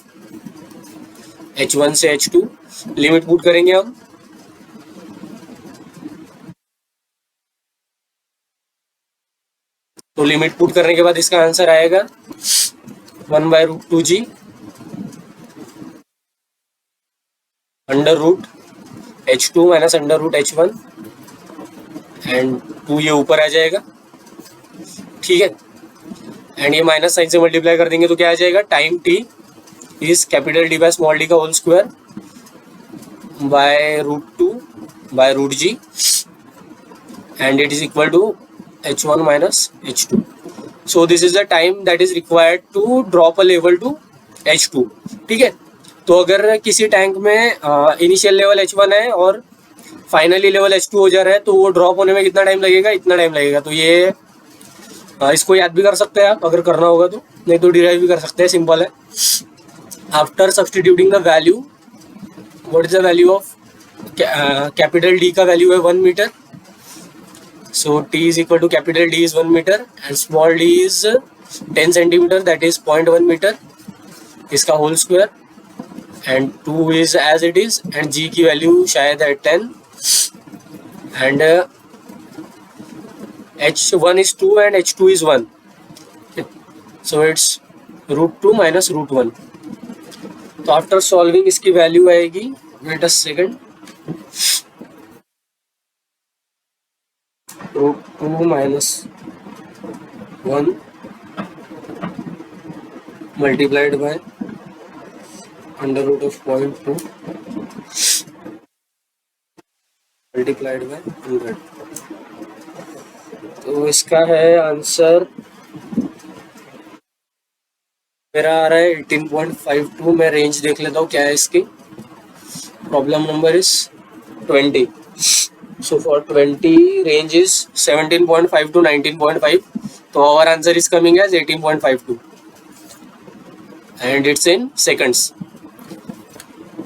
h1 से h2। Limit put करेंगे हम, तो limit put करने के बाद इसका आंसर आएगा 1 by root 2g under root h2 minus under root h1 and 2 ये ऊपर आ जाएगा। ठीक है, एंड ये माइनस साइन से मल्टीप्लाई कर देंगे तो क्या आ जाएगा, time t is capital D by small d का whole square by root 2 by root g and it is equal to h1 minus h2। So this is the time that is required to drop a level to h2। ठीक है, तो अगर किसी tank में initial level h1 है और finally level h2 हो जा रहा है तो वो ड्रॉप होने में कितना टाइम लगेगा, इतना टाइम लगेगा। तो ये इसको याद भी कर सकते हैं आप अगर करना होगा तो, नहीं तो डिराइव भी कर सकते हैं, सिंपल है। After substituting the value, what is the value of capital D का वैल्यू है 1 metre, so t is equal to capital D is 1 metre and small d is 10 centimetre, that is 0.1 metre, इसका whole square and 2 is as it is and g की value शायद है 10 and h1 is 2 and h2 is 1, so it's root 2 minus root 1। तो after solving इसकी value आएगी, wait a second, root 2 minus 1 multiplied by under root of 0.2 multiplied by 100। तो इसका है answer मेरा आ रहा है 18.52। मैं रेंज देख लेता हूँ क्या है इसकी। Problem number is 20, so for 20 range is 17.5 to 19.5, तो our answer is coming as 18.52 and it's in seconds.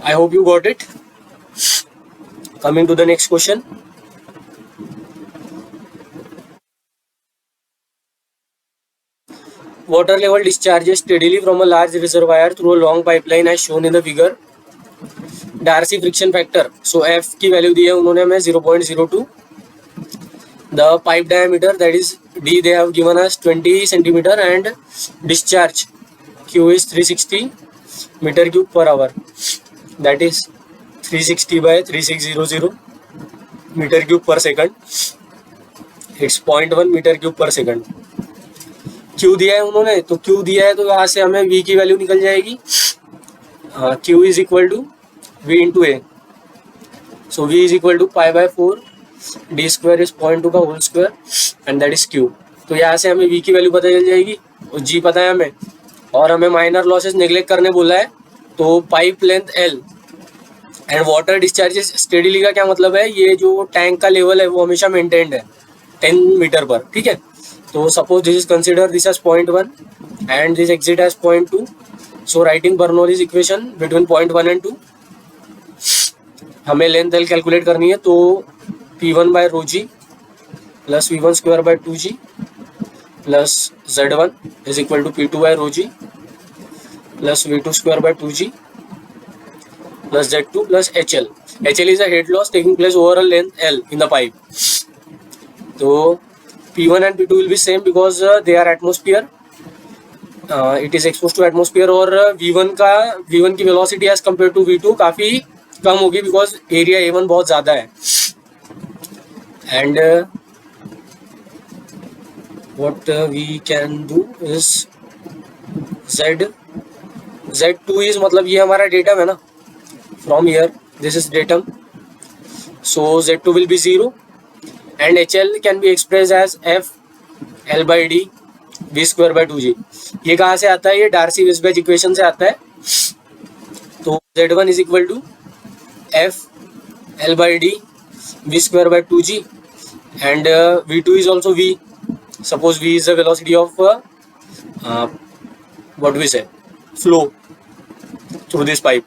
I hope you got it. Coming to the next question. water level discharges steadily from a large reservoir through a long pipeline as shown in the figure. Darcy friction factor, so F की value दी है उन्होंने हमें 0.02. The pipe diameter, that is D, they have given us 20 centimeter and discharge Q is 360 meter cube per hour, that is 360 by 3600 meter cube per second. It's 0.1 meter cube per second. Q दिया है उन्होंने, तो Q दिया है तो यहाँ से हमें V की वैल्यू निकल जाएगी. Q is equal to V into A. So V is equal to pi by 4. D square is 0.2 का whole square and that is Q. तो यहाँ से हमें V की वैल्यू पता चल जाएगी और G पता है हमें, और हमें माइनर लॉसेस नेग्लेक्ट करने बोला है. तो pipe length L and water discharges steadily का क्या मतलब है, ये जो टैंक का लेवल है वो हमेशा मेंटेन्ड है 10 मीटर पर. ठीक है, तो suppose this is consider this as 0.1 and this exit as 0.2. So writing Bernoulli's equation between 0.1 and 2. हमें लेंथ L कैलकुलेट करनी है, तो P1 by rho G plus V1 square by 2G plus Z1 is equal to P2 by rho G plus V2 square by 2G plus Z2 plus HL. HL is a head loss taking place over a length L in the pipe. So P1 and P2 will be same because they are atmosphere. It is exposed to atmosphere. और V1 की velocity as compared to V2 काफ़ी कम होगी because area A1 बहुत ज़्यादा है. And what we can do is Z2 is मतलब ये हमारा datum है ना, from here this is datum, so Z2 will be 0 and HL can be expressed as F L by D V square by 2G. ये कहाँ से आता है, ये डार्सी वेस्बेज इक्वेशन से आता है. तो Z1 is equal to F L by D V square by 2G and V2 is also V. Suppose V is the velocity of what we say flow through this pipe.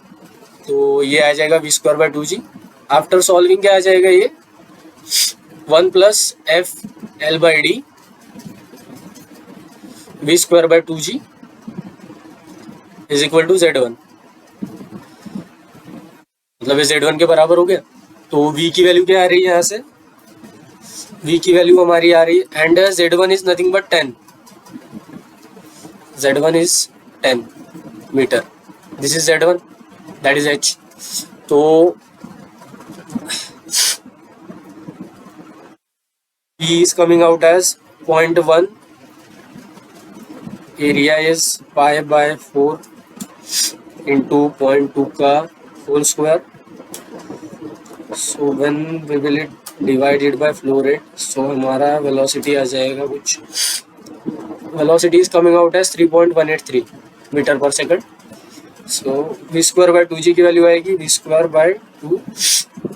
तो ये आ जाएगा V square by 2G. After solving क्या आ जाएगा, ये 1 plus F L by D V square by 2G is equal to Z1. मतलब ये Z1 के बराबर हो गया. तो V की वैल्यू क्या आ रही है, यहाँ से V की वैल्यू हमारी आ रही है and Z1 is nothing but 10. Z1 is 10 metre. This is Z1, that is H. तो V is coming out as 0.1. Area is pi by 4 into 0.2 का whole square. So when we will it divided by flow rate, so हमारा velocity आ जाएगा कुछ, velocity is coming out as 3.183 metre per second. So V square by 2G की value आएगी V square by 2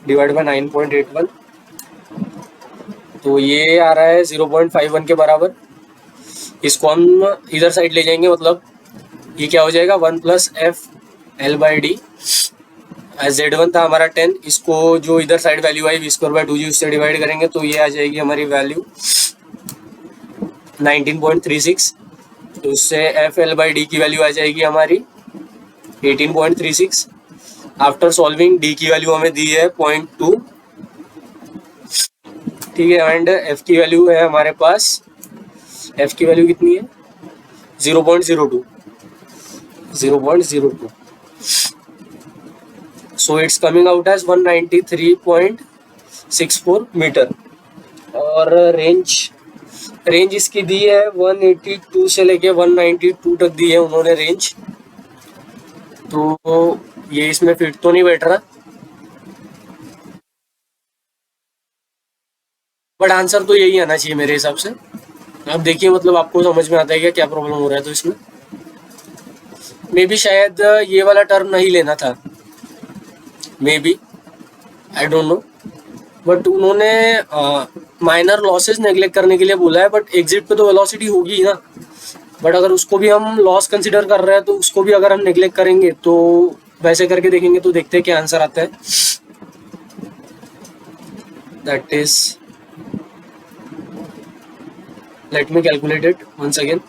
divide by 9.81. तो ये आ रहा है 0.51 के बराबर. इसको हम इधर साइड ले जाएंगे, मतलब ये क्या हो जाएगा 1 plus F L by D. Z1 था हमारा 10, इसको जो इधर side value I V square by 2G उससे डिवाइड करेंगे तो ये आ जाएगी हमारी वैल्यू 19.36. तो उससे F L by D की वैल्यू आ जाएगी हमारी 18.36. आफ्टर सॉल्विंग D की वैल्यू हमें दी है 0.2. ठीक है, एंड F की वैल्यू है हमारे पास, F की वैल्यू कितनी है 0.02. So it's coming out as 193.64 metre. और रेंज इसकी दी है 182 से लेके 192 तक दी है उन्होंने रेंज. तो ये इसमें फिट तो नहीं बैठ रहा, बट आंसर तो यही आना चाहिए मेरे हिसाब से. अब देखिए, मतलब आपको समझ में आता है क्या प्रॉब्लम हो रहा है. तो इसमें मे बी शायद ये वाला टर्म नहीं लेना था, may be, I don't know, but उन्होंने माइनर लॉसेस नेग्लेक्ट करने के लिए बोला है. बट एग्जिट पे तो वेलोसिटी होगी ही ना, बट अगर उसको भी हम लॉस कंसिडर कर रहे हैं तो उसको भी अगर हम नेग्लेक्ट करेंगे तो वैसे करके देखेंगे तो देखते हैं क्या आंसर आता है. That is, let me calculate it once again.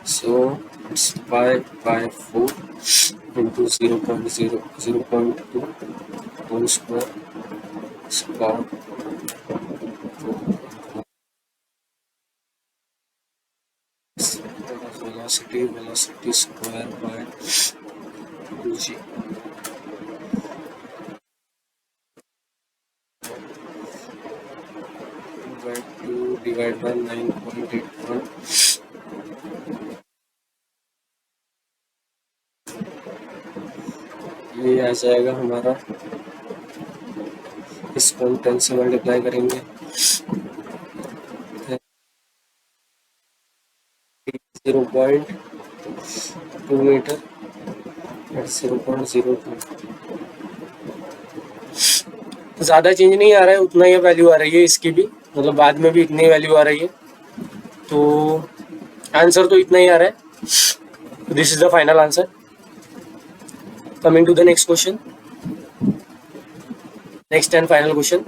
So it's pi by 4 into 0.002 whole square is power velocity square by 2g by 2 divided by 9.81, ये आ जाएगा हमारा, इसको हम 10 से मल्टीप्लाई करेंगे 0.2 मीटर एट 0.02। ज़्यादा चेंज नहीं आ रहा है, उतना ही वैल्यू आ रही है इसकी भी, मतलब बाद में भी इतनी वैल्यू आ रही है, तो आंसर तो इतना ही आ रहा है। This is the final answer. Coming to the next question, next and final question.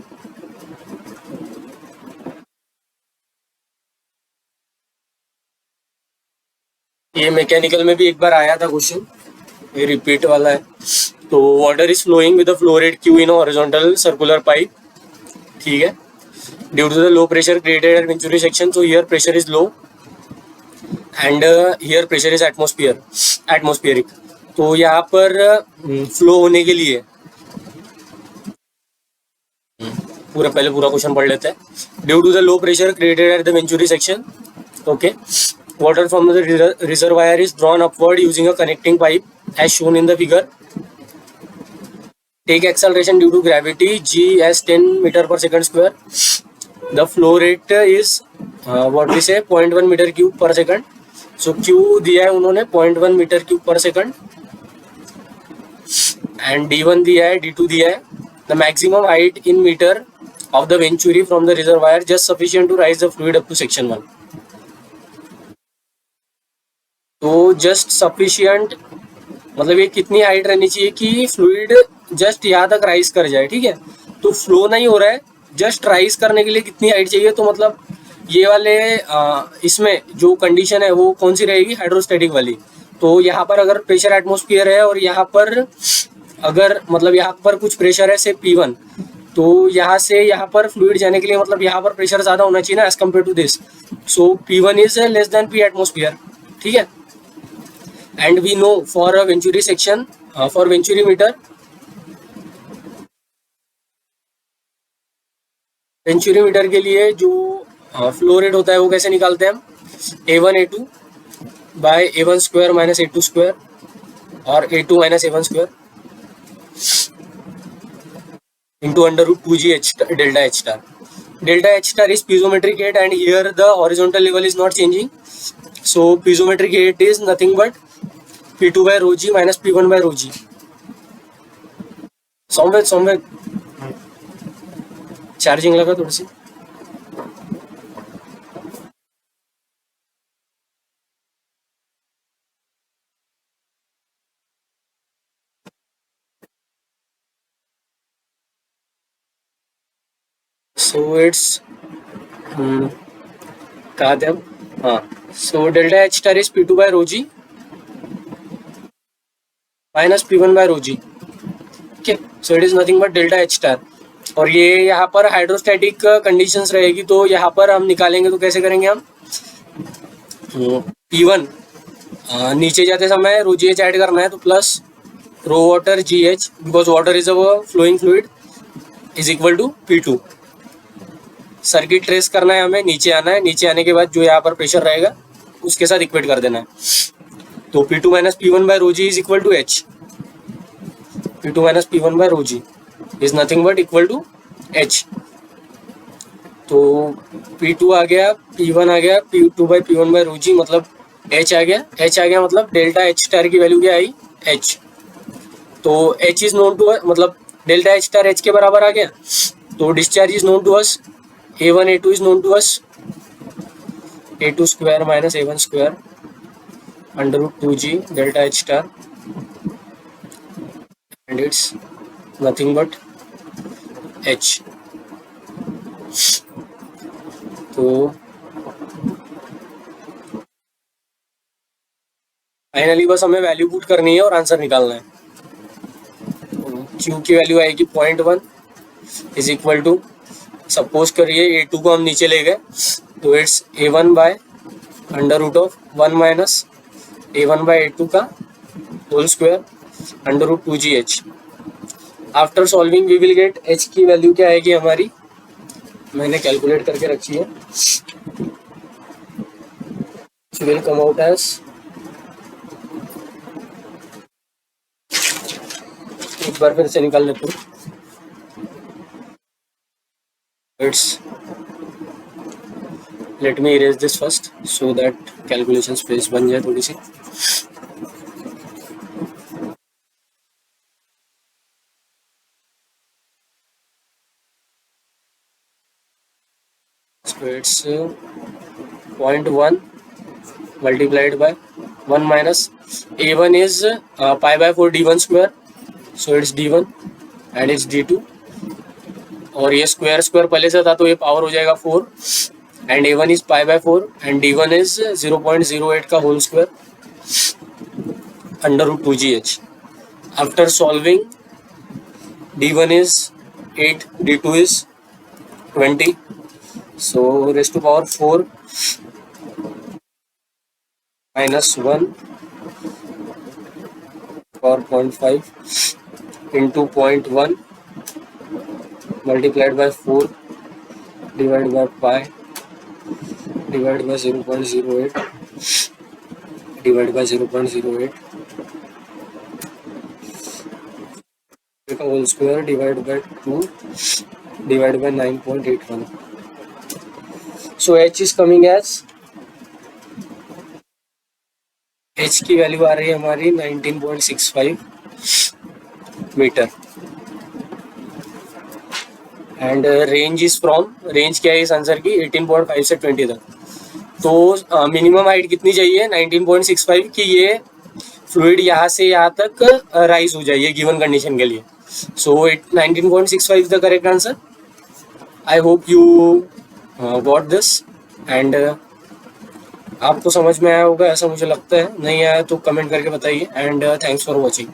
ये मैकेनिकल में भी एक बार आया था क्वेश्चन, ये रिपीट वाला है। तो water is flowing with the flow rate Q in horizontal circular pipe, ठीक है, due to the low pressure created at venturi section, so here pressure is low and here pressure is atmospheric। तो यहाँ पर flow होने के लिए पहले पूरा क्वेश्चन पढ़ लेते हैं। Due to the low pressure created at the venturi section, okay, water from the reservoir is drawn upward using a connecting pipe as shown in the figure। Take acceleration due to gravity g as 10 meter per second square। The flow rate is what we say 0.1 meter cube per second। So q दिया है उन्होंने 0.1 meter cube per second and d1 दिया है, d2 दिया है। The maximum height in meter of the venturi from the reservoir just sufficient to rise the fluid up to section 1। तो just sufficient मतलब ये कितनी हाइट रहनी चाहिए कि फ्लूइड जस्ट यहाँ तक राइज कर जाए, ठीक है। तो फ्लो नहीं हो रहा है, जस्ट राइज करने के लिए कितनी हाइट चाहिए, तो मतलब ये वाले इसमें जो कंडीशन है वो कौन सी रहेगी, हाइड्रोस्टैटिक वाली। तो यहाँ पर अगर प्रेशर एटमॉस्फेयर है और यहाँ पर अगर मतलब यहाँ पर कुछ प्रेशर है से P1, तो यहाँ से यहाँ पर फ्लूइड जाने के लिए मतलब यहाँ पर प्रेशर ज़्यादा होना चाहिए ना as compare to this. So P1 is less than P atmosphere, ठीक है। And we know for a venturi section, for venturi meter, venturi meter के लिए जो फ्लो रेट होता है वो कैसे निकालते हैं हम, A1 A2 bye A1 square minus A2 square और A2 minus A1 square into under root 2G delta H star. Delta H star is piezometric height and here the horizontal level is not changing, so piezometric height is nothing but P2 by rho g minus P1 by rho g। सोमवेद charging लगा थोड़ी सी। So it's कहा थे हम, हाँ, so delta H star is P2 by rho g minus P1 by rho g, okay. So it is nothing but delta H star. और ये यहाँ पर हाइड्रोस्टैटिक कंडीशंस रहेगी, तो यहाँ पर हम निकालेंगे तो कैसे करेंगे हम, P1 नीचे जाते समय रो जी एच ऐड करना है, तो plus rho water G H because water is a flowing fluid is equal to P2। Circuit trace करना है हमें, नीचे आना है, नीचे आने के बाद जो यहाँ पर प्रेशर रहेगा उसके साथ इक्वेट कर देना है। तो P2 minus P1 by rho G is equal to H। P2 minus P1 by rho G is nothing but equal to H। तो P2 आ गया, P1 आ गया, P2 by P1 by rho जी मतलब H आ गया। H आ गया मतलब delta H star की वैल्यू क्या आई, H। तो H इज नोन टू मतलब डेल्टा H स्टार H के बराबर आ गया। तो discharge is known to us, A1 A2 is known to us, A2 square minus A1 square under root 2G delta H star and it's nothing but H। तो finally बस हमें value put करनी है और आंसर निकालना है। Q की value आएगी 0.1 इज इक्वल टू, सपोज करिए A2 को हम नीचे ले गए तो it's A1 by under root of 1 minus A1 by A2 का whole square under root 2GH। After solving we will get H की वैल्यू क्या आएगी हमारी, मैंने कैलकुलेट करके रखी है, विल कम आउट एज, एक बार फिर से निकाल लेते हैं, it's, let me erase this first so that calculation space बन जाए थोड़ी सी। So it's 0.1 multiplied by 1 minus A1 is pi by 4 D1 square, so it's D1 and it's D2, और ये स्क्वायर स्क्वायर पहले से था तो ये पावर हो जाएगा 4 and A1 is pi by 4 and D1 is 0.08 का whole square under root 2GH। After solving D1 is 8, D2 is 20, so raised to power 4 minus 1 power 0.5 into 0.1 multiplied by 4 divided by pi divided by 0.08 divided by 0.08 का whole square divided by 2 divided by 9.81. So H is coming as, H की value आ रही है हमारी 19.65 metre and range is from, range क्या है इस answer की 18.5 से 20 तक। तो मिनिमम हाइट कितनी चाहिए 19.65 कि ये फ्लूइड यहाँ से यहाँ तक राइज हो जाए गिवन कंडीशन के लिए। सो 19.65 is the correct answer. I hope you got this and आपको समझ में आया होगा ऐसा मुझे लगता है, नहीं आया तो कमेंट करके बताइए एंड थैंक्स फॉर वॉचिंग।